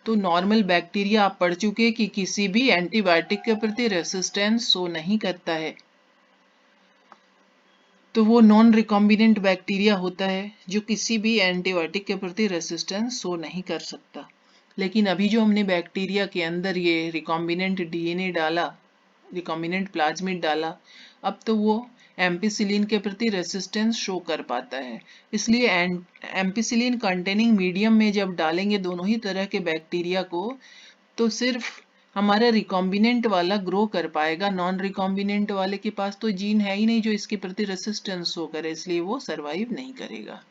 तो नॉर्मल बैक्टीरिया आप पढ़ चुके कि किसी भी एंटीबायोटिक के प्रति रेसिस्टेंस शो नहीं करता है, तो वो नॉन रिकॉम्बिनेंट बैक्टीरिया होता है जो किसी भी एंटीबायोटिक के प्रति रेसिस्टेंस शो नहीं कर सकता। लेकिन अभी जो हमने बैक्टीरिया के अंदर ये रिकॉम्बिनेंट डीएनए डाला, रिकॉम्बिनेंट प्लाज्मिड डाला, अब तो वो एम्पिसिलिन के प्रति रेसिस्टेंस शो कर पाता है। इसलिए एम्पिसिलिन कंटेनिंग मीडियम में जब डालेंगे दोनों ही तरह के बैक्टीरिया को, तो सिर्फ हमारा रिकॉम्बिनेंट वाला ग्रो कर पाएगा, नॉन रिकॉम्बिनेंट वाले के पास तो जीन है ही नहीं जो इसके प्रति रेसिस्टेंस शो करे, इसलिए वो सरवाइव नहीं करेगा।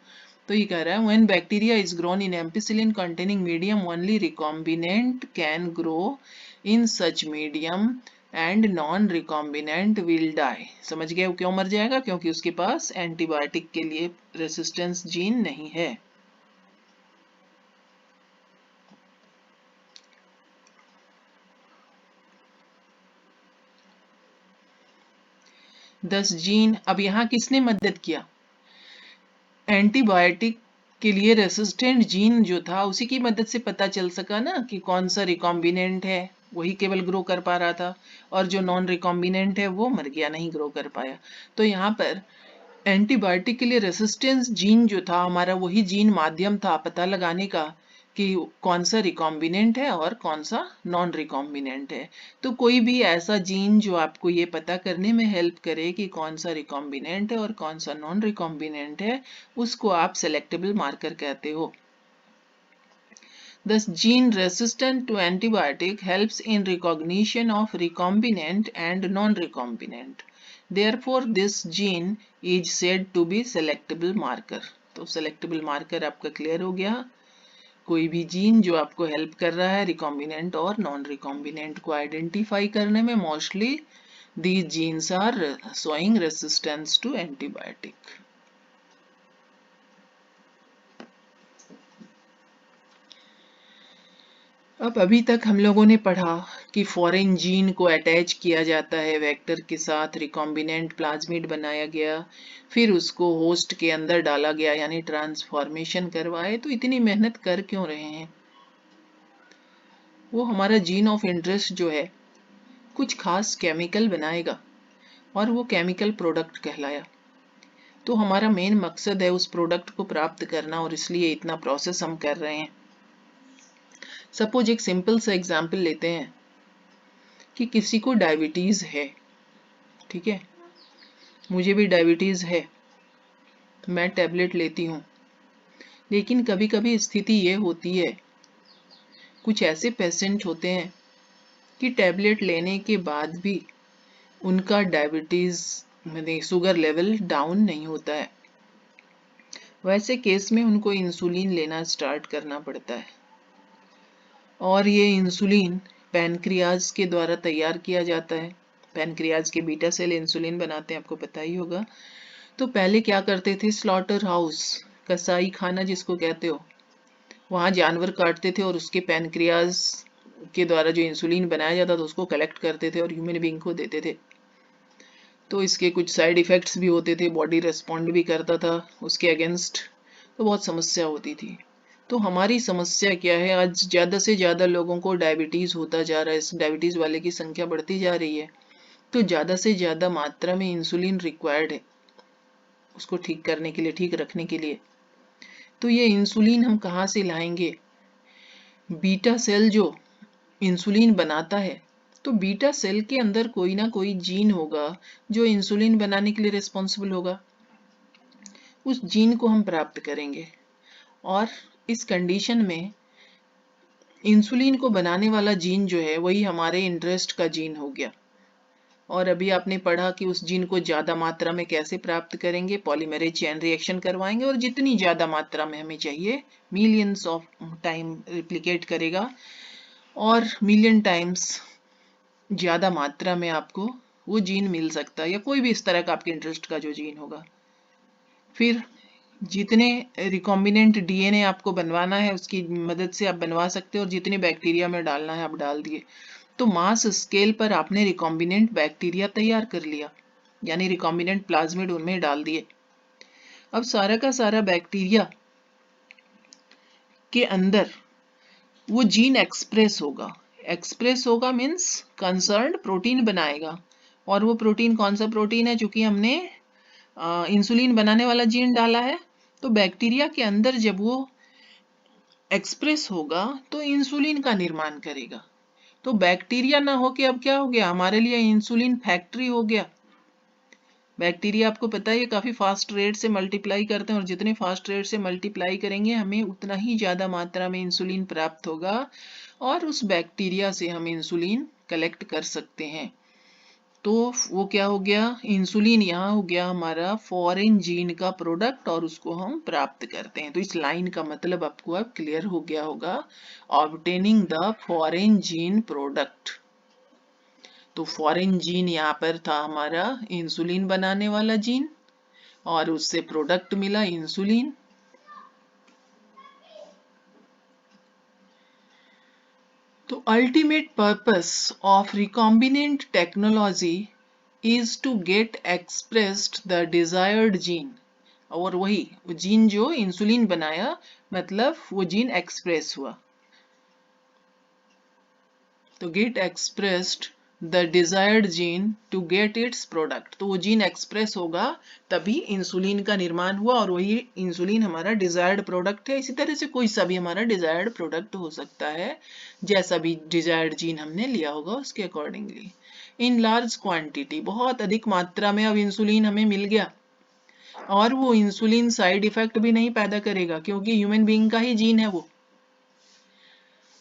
तो ये कह रहा है when bacteria is grown in ampicillin containing medium only recombinant can grow in such medium and non recombinant will die. समझ गए वो क्यों मर जाएगा? क्योंकि उसके पास एंटीबायोटिक के लिए रेसिस्टेंस जीन नहीं है। दस जीन, अब यहाँ किसने मदद किया? एंटीबायोटिक के लिए रेसिस्टेंट जीन जो था उसी की मदद से पता चल सका ना कि कौन सा रिकॉम्बिनेंट है, वही केवल ग्रो कर पा रहा था, और जो नॉन रिकॉम्बिनेंट है वो मर गया, नहीं ग्रो कर पाया। तो यहाँ पर एंटीबायोटिक के लिए रेसिस्टेंस जीन जो था हमारा, वही जीन माध्यम था पता लगाने का कि कौन सा रिकॉम्बिनेंट है और कौन सा नॉन रिकॉम्बिनेंट है। तो कोई भी ऐसा जीन जो आपको ये पता करने में हेल्प करे कि कौन सा रिकॉम्बिनेंट है और कौन सा नॉन रिकॉम्बिनेंट है, उसको आप सेलेक्टेबल मार्कर कहते हो। Thus, gene resistant to antibiotic helps in recognition of recombinant and non-recombinant. Therefore, this gene is said to be selectable marker. तो selectable marker आपका क्लियर हो गया। कोई भी जीन जो आपको हेल्प कर रहा है रिकॉम्बिनेंट और नॉन रिकॉम्बिनेंट को आइडेंटिफाई करने में, mostly these genes are showing resistance to antibiotic. अब अभी तक हम लोगों ने पढ़ा कि फॉरेन जीन को अटैच किया जाता है वेक्टर के साथ, रिकॉम्बिनेंट प्लाज्मिड बनाया गया, फिर उसको होस्ट के अंदर डाला गया यानी ट्रांसफॉर्मेशन करवाए। तो इतनी मेहनत कर क्यों रहे हैं? वो हमारा जीन ऑफ इंटरेस्ट जो है कुछ खास केमिकल बनाएगा और वो केमिकल प्रोडक्ट कहलाया। तो हमारा मेन मकसद है उस प्रोडक्ट को प्राप्त करना, और इसलिए इतना प्रोसेस हम कर रहे हैं। सपोज एक सिंपल सा एग्जाम्पल लेते हैं कि किसी को डायबिटीज है, ठीक है, मुझे भी डायबिटीज है, मैं टैबलेट लेती हूँ, लेकिन कभी कभी स्थिति ये होती है, कुछ ऐसे पेशेंट होते हैं कि टैबलेट लेने के बाद भी उनका डायबिटीज में शुगर लेवल डाउन नहीं होता है। वैसे केस में उनको इंसुलिन लेना स्टार्ट करना पड़ता है, और ये इंसुलिन पैनक्रियाज के द्वारा तैयार किया जाता है। पैनक्रियाज के बीटा सेल इंसुलिन बनाते हैं, आपको पता ही होगा। तो पहले क्या करते थे, स्लॉटर हाउस, कसाई खाना जिसको कहते हो, वहाँ जानवर काटते थे और उसके पैनक्रियाज के द्वारा जो इंसुलिन बनाया जाता था उसको कलेक्ट करते थे और ह्यूमन बीइंग को देते थे। तो इसके कुछ साइड इफेक्ट्स भी होते थे, बॉडी रेस्पॉन्ड भी करता था उसके अगेंस्ट, तो बहुत समस्या होती थी। तो हमारी समस्या क्या है, आज ज़्यादा से ज़्यादा लोगों को डायबिटीज़ होता जा रहा है, इस डायबिटीज़ वाले की संख्या बढ़ती जा रही है। तो ज़्यादा से ज़्यादा मात्रा में इंसुलिन रिक्वायर्ड है उसको ठीक करने के लिए, ठीक रखने के लिए। तो ये इंसुलिन हम कहाँ से लाएंगे? बीटा सेल जो इंसुलिन बनाता है, तो बीटा सेल के अंदर कोई ना कोई जीन होगा जो इंसुलिन बनाने के लिए रिस्पॉन्सिबल होगा। उस जीन को हम प्राप्त करेंगे और इस कंडीशन में इंसुलिन को बनाने वाला जीन जो है वही हमारे इंटरेस्ट का जीन हो गया। और अभी आपने पढ़ा कि उस जीन को ज़्यादा मात्रा में कैसे प्राप्त करेंगे, पॉलीमरेज चेन रिएक्शन करवाएंगे और जितनी ज़्यादा मात्रा में हमें चाहिए मिलियंस ऑफ टाइम रिप्लिकेट करेगा और मिलियन टाइम्स ज़्यादा मात्रा में आपको वो जीन मिल सकता है, या कोई भी इस तरह का आपके इंटरेस्ट का जो जीन होगा। फिर जितने रिकॉम्बिनेंट डीएनए आपको बनवाना है उसकी मदद से आप बनवा सकते हो और जितने बैक्टीरिया में डालना है आप डाल दिए। तो मास स्केल पर आपने रिकॉम्बिनेंट बैक्टीरिया तैयार कर लिया, यानी रिकॉम्बिनेंट प्लाज्मिड उनमें डाल दिए। अब सारा का सारा बैक्टीरिया के अंदर वो जीन एक्सप्रेस होगा मीन्स कंसर्न्ड प्रोटीन बनाएगा। और वो प्रोटीन कौन सा प्रोटीन है? चूंकि हमने इंसुलिन बनाने वाला जीन डाला है, तो बैक्टीरिया के अंदर जब वो एक्सप्रेस होगा तो इंसुलिन का निर्माण करेगा। तो बैक्टीरिया ना हो के अब क्या हो गया? हमारे लिए इंसुलिन फैक्ट्री हो गया। बैक्टीरिया आपको पता है ये काफ़ी फास्ट रेट से मल्टीप्लाई करते हैं और जितने फास्ट रेट से मल्टीप्लाई करेंगे हमें उतना ही ज़्यादा मात्रा में इंसुलिन प्राप्त होगा और उस बैक्टीरिया से हम इंसुलिन कलेक्ट कर सकते हैं। तो वो क्या हो गया? इंसुलिन यहाँ हो गया हमारा फॉरेन जीन का प्रोडक्ट और उसको हम प्राप्त करते हैं। तो इस लाइन का मतलब आपको अब क्लियर हो गया होगा, obtaining the foreign gene product. तो फॉरेन जीन यहाँ पर था हमारा इंसुलिन बनाने वाला जीन और उससे प्रोडक्ट मिला इंसुलिन। तो ultimate purpose of recombinant technology is to get expressed the desired gene। और वही जीन जो इंसुलिन बनाया, मतलब वो जीन एक्सप्रेस हुआ। तो get expressed the desired gene to get its product। तो वो जीन एक्सप्रेस होगा तभी इंसुलिन का निर्माण हुआ और वही इंसुलिन हमारा डिजायर्ड प्रोडक्ट है। इसी तरह से कोई सा भी हमारा डिजायर्ड प्रोडक्ट हो सकता है, जैसा भी डिजायर्ड जीन हमने लिया होगा उसके अकॉर्डिंगली। इन लार्ज क्वांटिटी, बहुत अधिक मात्रा में अब इंसुलिन हमें मिल गया और वो इंसुलिन साइड इफेक्ट भी नहीं पैदा करेगा क्योंकि ह्यूमन बीइंग का ही जीन है वो।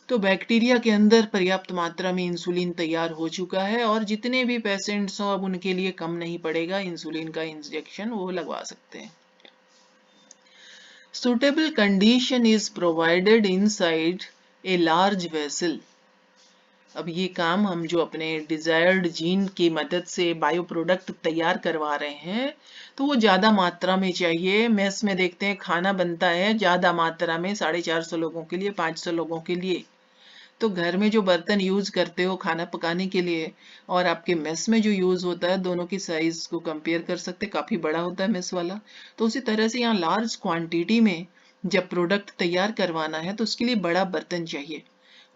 तो बैक्टीरिया के अंदर पर्याप्त मात्रा में इंसुलिन तैयार हो चुका है और जितने भी पेशेंट्स हो अब उनके लिए कम नहीं पड़ेगा, इंसुलिन का इंजेक्शन वो लगवा सकते हैं। Suitable condition is provided inside a large vessel. अब ये काम हम जो अपने डिजायर्ड जीन की मदद से बायो प्रोडक्ट तैयार करवा रहे हैं, तो वो ज़्यादा मात्रा में चाहिए। मेस में देखते हैं खाना बनता है ज़्यादा मात्रा में, 450 लोगों के लिए, 500 लोगों के लिए। तो घर में जो बर्तन यूज करते हो खाना पकाने के लिए और आपके मेस में जो यूज होता है, दोनों की साइज को कंपेयर कर सकते हैं, काफी बड़ा होता है मेस वाला। तो उसी तरह से यहाँ लार्ज क्वांटिटी में जब प्रोडक्ट तैयार करवाना है तो उसके लिए बड़ा बर्तन चाहिए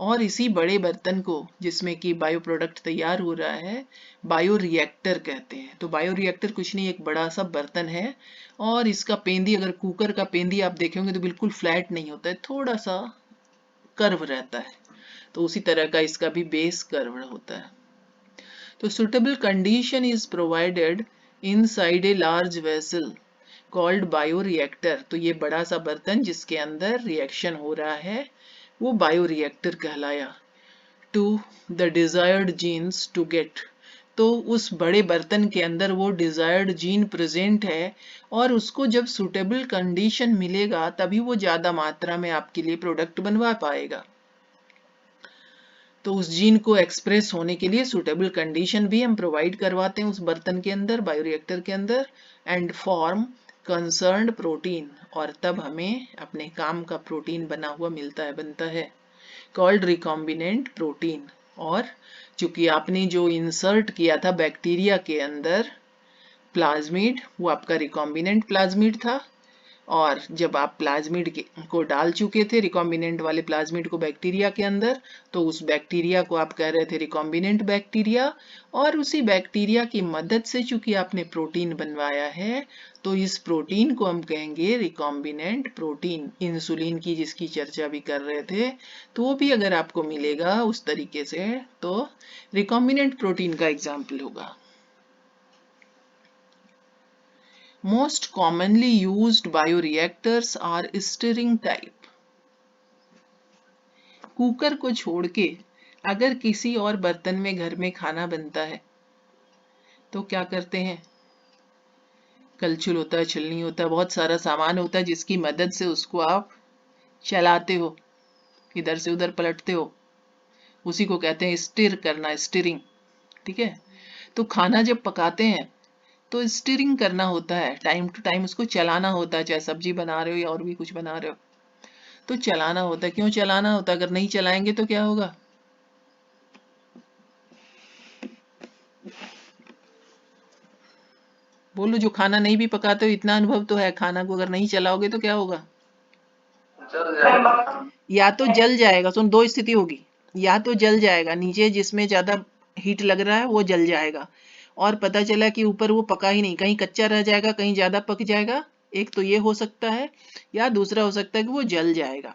और इसी बड़े बर्तन को, जिसमें कि बायो प्रोडक्ट तैयार हो रहा है, बायो रिएक्टर कहते हैं। तो बायो रिएक्टर कुछ नहीं, एक बड़ा सा बर्तन है और इसका पेंदी, अगर कुकर का पेंदी आप देखेंगे तो बिल्कुल फ्लैट नहीं होता है, थोड़ा सा कर्व रहता है। तो उसी तरह का इसका भी बेस कर्व होता है। तो suitable condition is provided inside a large vessel called bioreactor. तो ये बड़ा सा बर्तन जिसके अंदर रिएक्शन हो रहा है वो बायोरिएक्टर कहलाया। To the desired genes to get, तो उस बड़े बर्तन के अंदर वो डिजायर्ड जीन प्रेजेंट है और उसको जब सुटेबल कंडीशन मिलेगा तभी वो ज्यादा मात्रा में आपके लिए प्रोडक्ट बनवा पाएगा। तो उस जीन को एक्सप्रेस होने के लिए सुटेबल कंडीशन भी हम प्रोवाइड करवाते हैं उस बर्तन के अंदर, बायोरिएक्टर के अंदर, एंड फॉर्म कंसर्न्ड प्रोटीन, और तब हमें अपने काम का प्रोटीन बना हुआ बनता है, कॉल्ड रिकॉम्बिनेंट प्रोटीन। और चूंकि आपने जो इंसर्ट किया था बैक्टीरिया के अंदर प्लाज्मिड, वो आपका रिकॉम्बिनेंट प्लाज्मिड था और जब आप प्लाज्मिड को डाल चुके थे, रिकॉम्बिनेंट वाले प्लाज्मिड को बैक्टीरिया के अंदर, तो उस बैक्टीरिया को आप कह रहे थे रिकॉम्बिनेंट बैक्टीरिया, और उसी बैक्टीरिया की मदद से चूंकि आपने प्रोटीन बनवाया है, तो इस प्रोटीन को हम कहेंगे रिकॉम्बिनेंट प्रोटीन। इंसुलिन की जिसकी चर्चा भी कर रहे थे, तो वो भी अगर आपको मिलेगा उस तरीके से, तो रिकॉम्बिनेंट प्रोटीन का एग्जाम्पल होगा। Most commonly used bioreactors are stirring type. Cooker को छोड़ के अगर किसी और बर्तन में घर में खाना बनता है तो क्या करते हैं? कलछुल होता है, छलनी होता है, बहुत सारा सामान होता है जिसकी मदद से उसको आप चलाते हो, इधर से उधर पलटते हो, उसी को कहते हैं स्टिर करना, स्टिरिंग। ठीक है, तो खाना जब पकाते हैं तो स्टिरिंग करना होता है, टाइम टू टाइम उसको चलाना होता है, चाहे सब्जी बना रहे हो या और भी कुछ बना रहे हो तो चलाना होता है। क्यों चलाना होता है? अगर नहीं चलाएंगे तो क्या होगा? बोलो, जो खाना नहीं भी पकाते हो, इतना अनुभव तो है, खाना को अगर नहीं चलाओगे तो क्या होगा? जल जाएगा। या तो जल जाएगा, सुन, दो स्थिति होगी, या तो जल जाएगा, नीचे जिसमें ज्यादा हीट लग रहा है वो जल जाएगा, और पता चला कि ऊपर वो पका ही नहीं, कहीं कच्चा रह जाएगा, कहीं ज्यादा पक जाएगा। एक तो ये हो सकता है, या दूसरा हो सकता है कि वो जल जाएगा।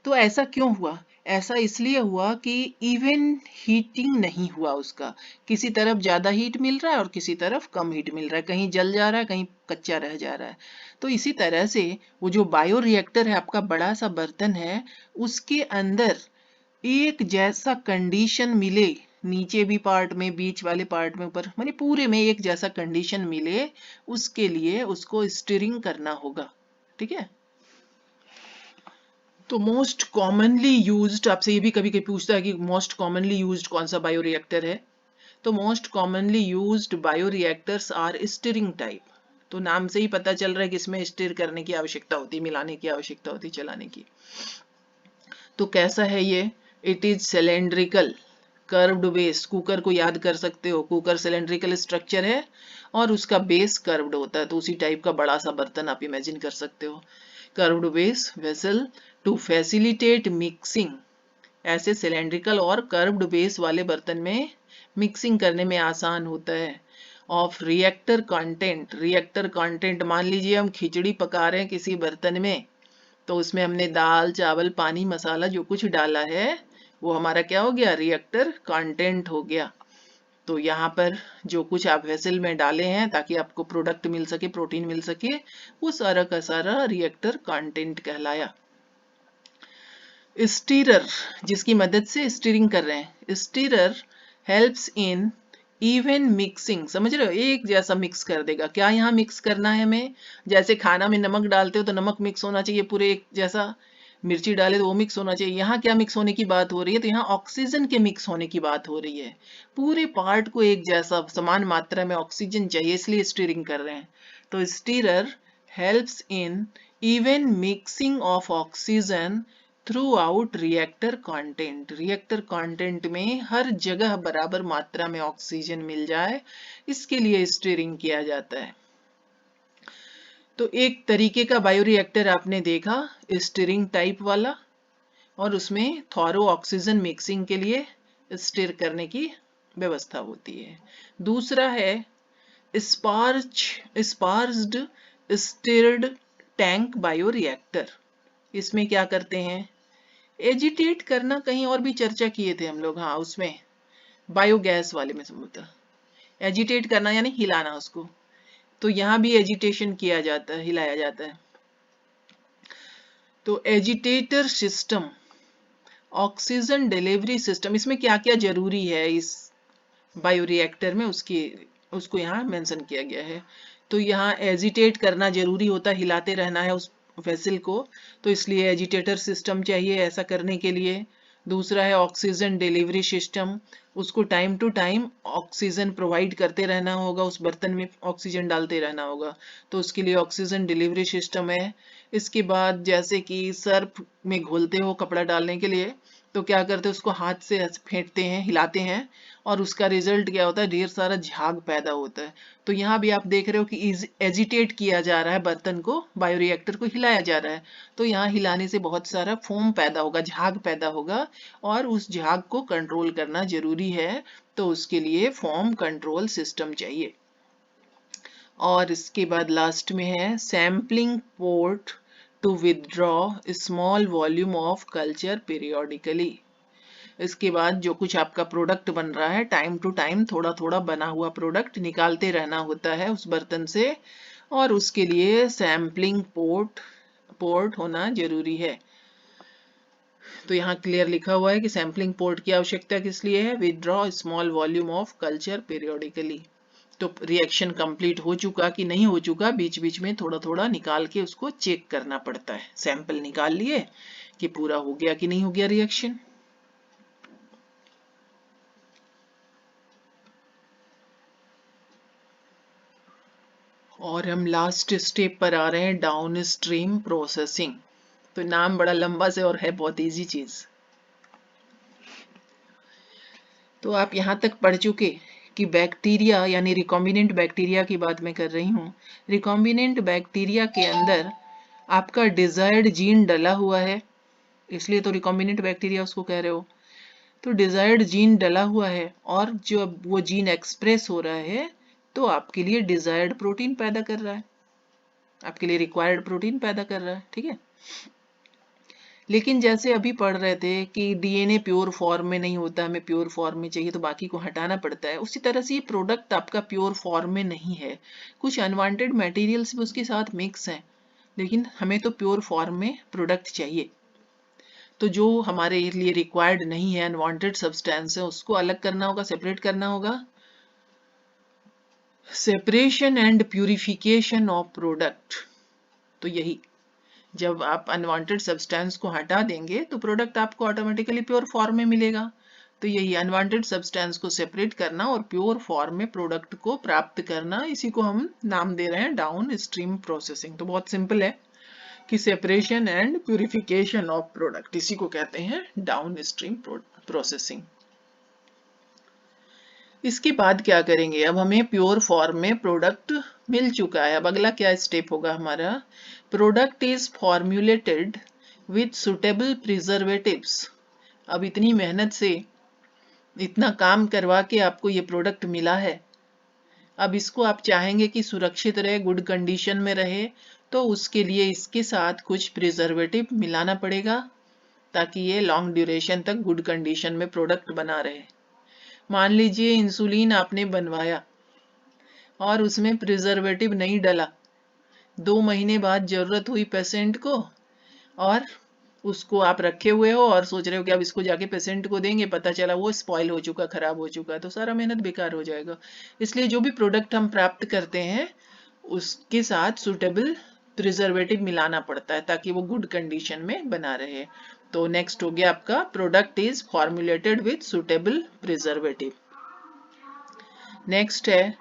तो ऐसा क्यों हुआ? ऐसा इसलिए हुआ कि इवन हीटिंग नहीं हुआ उसका, किसी तरफ ज्यादा हीट मिल रहा है और किसी तरफ कम हीट मिल रहा है, कहीं जल जा रहा है, कहीं कच्चा रह जा रहा है। तो इसी तरह से वो जो बायो रिएक्टर है, आपका बड़ा सा बर्तन है, उसके अंदर एक जैसा कंडीशन मिले, नीचे भी पार्ट में, बीच वाले पार्ट में, ऊपर, माने पूरे में एक जैसा कंडीशन मिले, उसके लिए उसको स्टीयरिंग करना होगा। ठीक है, तो मोस्ट कॉमनली यूज्ड, आपसे ये भी कभी कभी पूछता है कि मोस्ट कॉमनली यूज्ड कौन सा बायोरिएक्टर है, तो most commonly used bioreactors are stirring type. तो नाम से ही पता चल रहा है कि इसमें स्टीयर करने की आवश्यकता होती, मिलाने की आवश्यकता होती, चलाने की। तो कैसा है ये? It is cylindrical curved base. Cooker को याद कर सकते हो, कुकर सिलेंड्रिकल स्ट्रक्चर है और उसका बेस कर्व्ड होता है, तो उसी टाइप का बड़ा सा बर्तन आप इमेजिन कर सकते हो। Curved base vessel to facilitate mixing. ऐसे सिलेंड्रिकल और कर्व्ड बेस वाले बर्तन में मिक्सिंग करने में आसान होता है। Of reactor content, reactor content, मान लीजिए हम खिचड़ी पका रहे हैं किसी बर्तन में, तो उसमें हमने दाल, चावल, पानी, मसाला जो कुछ डाला है वो हमारा क्या हो गया? रिएक्टर कंटेंट हो गया। तो यहाँ पर जो कुछ आप वेसल में डाले हैं ताकि आपको प्रोडक्ट मिल सके, प्रोटीन मिल सके, वो सारा का सारा रिएक्टर कंटेंट कहलाया। स्टीरर, जिसकी मदद से स्टीरिंग कर रहे हैं, stirrer helps in even mixing. समझ रहे हो? एक जैसा मिक्स कर देगा। क्या यहाँ मिक्स करना है हमें? जैसे खाना में नमक डालते हो तो नमक मिक्स होना चाहिए पूरे एक जैसा, मिर्ची डाले तो वो मिक्स होना चाहिए। यहाँ क्या मिक्स होने की बात हो रही है? तो यहाँ ऑक्सीजन के मिक्स होने की बात हो रही है। पूरे पार्ट को एक जैसा समान मात्रा में ऑक्सीजन चाहिए, इसलिए स्टीरिंग कर रहे हैं। तो stirrer helps in even mixing of oxygen through out reactor content. Reactor content में हर जगह बराबर मात्रा में ऑक्सीजन मिल जाए, इसके लिए स्टीयरिंग किया जाता है। तो एक तरीके का बायोरिएक्टर आपने देखा, स्टीयरिंग टाइप वाला, और उसमें थॉरो ऑक्सीजन मिक्सिंग के लिए स्टीयर करने की व्यवस्था होती है। दूसरा है स्पार्ज्ड स्टीयर्ड टैंक बायोरिएक्टर। इसमें क्या करते हैं? एजिटेट करना, कहीं और भी चर्चा किए थे हम लोग, हाँ, उसमें बायोगैस वाले में समझता, एजिटेट करना यानी हिलाना उसको, तो यहाँ भी एजिटेशन किया जाता है, हिलाया जाता है। तो agitator system, oxygen delivery system, इसमें क्या क्या जरूरी है इस बायोरिएक्टर में, उसको यहाँ मेंशन किया गया है। तो यहाँ एजिटेट करना जरूरी होता है, हिलाते रहना है उस वेसल को, तो इसलिए एजिटेटर सिस्टम चाहिए ऐसा करने के लिए। दूसरा है ऑक्सीजन डिलीवरी सिस्टम, उसको time to time oxygen provide करते रहना होगा, उस बर्तन में ऑक्सीजन डालते रहना होगा, तो उसके लिए ऑक्सीजन डिलीवरी सिस्टम है। इसके बाद जैसे कि सर्फ में घोलते हो कपड़ा डालने के लिए, तो क्या करते हैं, उसको हाथ से फेंटते हैं, हिलाते हैं, और उसका रिजल्ट क्या होता है, ढेर सारा झाग पैदा होता है। तो यहाँ भी आप देख रहे हो कि एजिटेट किया जा रहा है बर्तन को, बायोरिएक्टर को हिलाया जा रहा है। तो यहाँ हिलाने से बहुत सारा फोम पैदा होगा, झाग पैदा होगा, और उस झाग को कंट्रोल करना जरूरी है। तो उसके लिए फोम कंट्रोल सिस्टम चाहिए। और इसके बाद लास्ट में है sampling port to withdraw small volume of culture periodically. इसके बाद जो कुछ आपका प्रोडक्ट बन रहा है, टाइम टू टाइम थोड़ा थोड़ा बना हुआ प्रोडक्ट निकालते रहना होता है उस बर्तन से, और उसके लिए सैम्पलिंग पोर्ट होना जरूरी है। तो यहाँ क्लियर लिखा हुआ है कि सैम्पलिंग पोर्ट की आवश्यकता किस लिए है, withdraw small volume of culture periodically. तो रिएक्शन कंप्लीट हो चुका कि नहीं हो चुका, बीच बीच में थोड़ा थोड़ा निकाल के उसको चेक करना पड़ता है। सैंपल निकाल लिए कि पूरा हो गया कि नहीं हो गया रिएक्शन। और हम लास्ट स्टेप पर आ रहे हैं, डाउन स्ट्रीम प्रोसेसिंग। तो नाम बड़ा लंबा से और है बहुत इजी चीज। तो आप यहाँ तक पढ़ चुके कि बैक्टीरिया यानी रिकॉम्बिनेंट बैक्टीरिया की बात मैं कर रही हूँ। रिकॉम्बिनेंट बैक्टीरिया के अंदर आपका डिजायर्ड जीन डला हुआ है, इसलिए तो रिकॉम्बिनेंट बैक्टीरिया उसको कह रहे हो। तो डिजायर्ड जीन डला हुआ है, और जब वो जीन एक्सप्रेस हो रहा है तो आपके लिए डिजायर्ड प्रोटीन पैदा कर रहा है, आपके लिए रिक्वायर्ड प्रोटीन पैदा कर रहा है, ठीक है। लेकिन जैसे अभी पढ़ रहे थे कि डीएनए प्योर फॉर्म में नहीं होता, हमें प्योर फॉर्म में चाहिए तो बाकी को हटाना पड़ता है, उसी तरह से ये प्रोडक्ट आपका प्योर फॉर्म में नहीं है, कुछ अनवांटेड मटेरियल्स भी उसके साथ मिक्स हैं, लेकिन हमें तो प्योर फॉर्म में प्रोडक्ट चाहिए। तो जो हमारे लिए रिक्वायर्ड नहीं है, अनवांटेड सब्सटेंस है, उसको अलग करना होगा, सेपरेट करना होगा। Separation and purification of product, तो यही, जब आप अनवांटेड सब्सटेंस को हटा देंगे तो प्रोडक्ट आपको ऑटोमेटिकली प्योर फॉर्म में मिलेगा। तो यही अनवांटेड सब्सटेंस को सेपरेट करना और प्योर फॉर्म में प्रोडक्ट को प्राप्त करना, इसी को हम नाम दे रहे हैं डाउन स्ट्रीम प्रोसेसिंग। तो बहुत सिंपल है कि separation and purification of product, इसी को कहते हैं डाउन स्ट्रीम प्रोसेसिंग। इसके बाद क्या करेंगे, अब हमें प्योर फॉर्म में प्रोडक्ट मिल चुका है, अब अगला क्या स्टेप होगा हमारा, product is formulated with suitable preservatives. अब इतनी मेहनत से इतना काम करवा के आपको ये प्रोडक्ट मिला है, अब इसको आप चाहेंगे कि सुरक्षित रहे, गुड कंडीशन में रहे, तो उसके लिए इसके साथ कुछ प्रिजर्वेटिव मिलाना पड़ेगा ताकि ये लॉन्ग ड्यूरेशन तक गुड कंडीशन में प्रोडक्ट बना रहे। मान लीजिए इंसुलिन आपने बनवाया और उसमें प्रिजर्वेटिव नहीं डला, 2 महीने बाद जरूरत हुई पेशेंट को, और उसको आप रखे हुए हो और सोच रहे हो कि अब इसको जाके पेशेंट को देंगे, पता चला वो स्पॉइल हो चुका, खराब हो चुका, तो सारा मेहनत बेकार हो जाएगा। इसलिए जो भी प्रोडक्ट हम प्राप्त करते हैं उसके साथ सुटेबल प्रिजर्वेटिव मिलाना पड़ता है ताकि वो गुड कंडीशन में बना रहे। तो नेक्स्ट हो गया आपका, product is formulated with suitable preservative. Next है,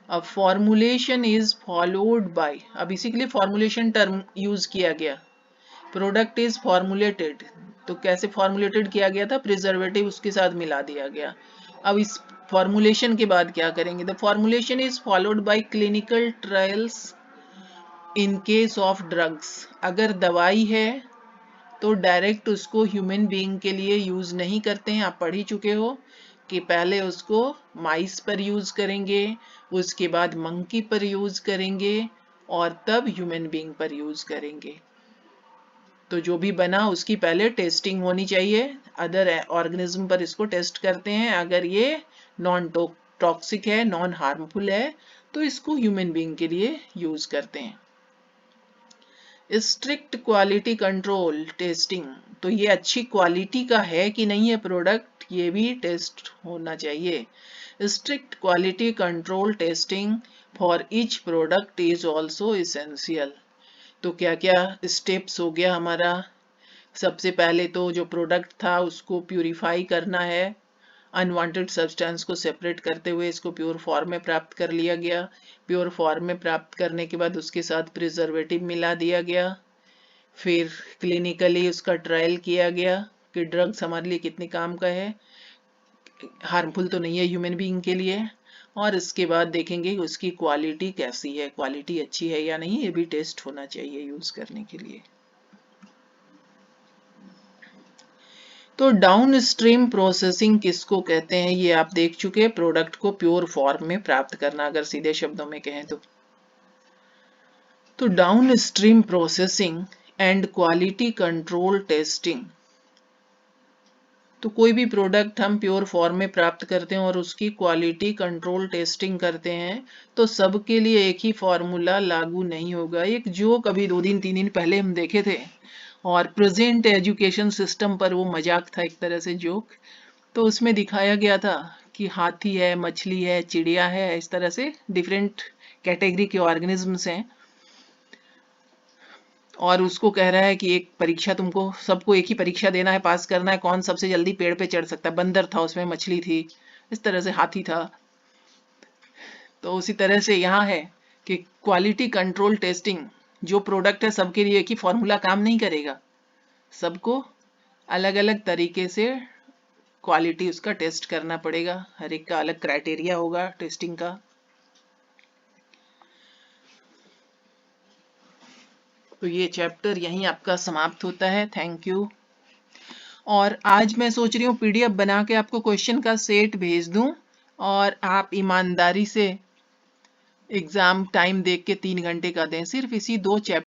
अब फॉर्मुलेशन इज फॉलोड बाय, अब इसी के लिए फॉर्मुलेशन टर्म यूज किया गया। प्रोडक्ट इज फॉर्मुलेटेड, तो कैसे फॉर्मुलेटेड किया गया था, प्रिजर्वेटिव उसके साथ मिला दिया गया। अब इस फॉर्मुलेशन के बाद क्या करेंगे, the formulation is followed by clinical trials in case of drugs. अगर दवाई है तो डायरेक्ट उसको ह्यूमन बीइंग के लिए यूज नहीं करते हैं, आप पढ़ ही चुके हो कि पहले उसको माइस पर यूज करेंगे, उसके बाद मंकी पर यूज करेंगे, और तब ह्यूमन बीइंग पर यूज करेंगे। तो जो भी बना उसकी पहले टेस्टिंग होनी चाहिए, अदर ऑर्गेनिज्म पर इसको टेस्ट करते हैं, अगर ये नॉन टॉक्सिक है, नॉन हार्मफुल है, तो इसको ह्यूमन बीइंग के लिए यूज करते हैं। स्ट्रिक्ट क्वालिटी कंट्रोल टेस्टिंग, तो ये अच्छी क्वालिटी का है कि नहीं है प्रोडक्ट, ये भी टेस्ट होना चाहिए। Strict quality control testing for each product is also essential. तो क्या क्या स्टेप्स हो गया हमारा, सबसे पहले तो जो प्रोडक्ट था उसको प्यूरिफाई करना है, अनवांटेड सब्सटेंस को सेपरेट करते हुए इसको प्योर फॉर्म में प्राप्त कर लिया गया। प्योर फॉर्म में प्राप्त करने के बाद उसके साथ प्रिजर्वेटिव मिला दिया गया, फिर क्लिनिकली उसका ट्रायल किया गया कि ड्रग्स हमारे लिए कितने काम का है, हार्मफुल तो नहीं है ह्यूमन बीइंग के लिए, और इसके बाद देखेंगे कि उसकी क्वालिटी कैसी है, क्वालिटी अच्छी है या नहीं, ये भी टेस्ट होना चाहिए यूज करने के लिए। तो डाउन स्ट्रीम प्रोसेसिंग किसको कहते हैं ये आप देख चुके हैं, प्रोडक्ट को प्योर फॉर्म में प्राप्त करना, अगर सीधे शब्दों में कहें तो down stream processing and quality control testing. तो कोई भी प्रोडक्ट हम प्योर फॉर्म में प्राप्त करते हैं और उसकी क्वालिटी कंट्रोल टेस्टिंग करते हैं, तो सबके लिए एक ही फॉर्मूला लागू नहीं होगा। एक जो कभी 2 दिन 3 दिन पहले हम देखे थे, और प्रेजेंट एजुकेशन सिस्टम पर वो मजाक था, एक तरह से जोक। तो उसमें दिखाया गया था कि हाथी है, मछली है, चिड़िया है, इस तरह से डिफरेंट कैटेगरी के ऑर्गेनिजम्स हैं, और उसको कह रहा है कि एक परीक्षा, तुमको सबको एक ही परीक्षा देना है, पास करना है, कौन सबसे जल्दी पेड़ पे चढ़ सकता है। बंदर था, उसमें मछली थी, इस तरह से हाथी था। तो उसी तरह से यहाँ है कि क्वालिटी कंट्रोल टेस्टिंग, जो प्रोडक्ट है सबके लिए एक ही फॉर्मूला काम नहीं करेगा, सबको अलग अलग तरीके से क्वालिटी उसका टेस्ट करना पड़ेगा, हर एक का अलग क्राइटेरिया होगा टेस्टिंग का। तो ये चैप्टर यहीं आपका समाप्त होता है। Thank you. और आज मैं सोच रही हूँ पीडीएफ बना के आपको क्वेश्चन का सेट भेज दूं, और आप ईमानदारी से एग्जाम टाइम देख के 3 घंटे का दें, सिर्फ इसी 2 चैप्टर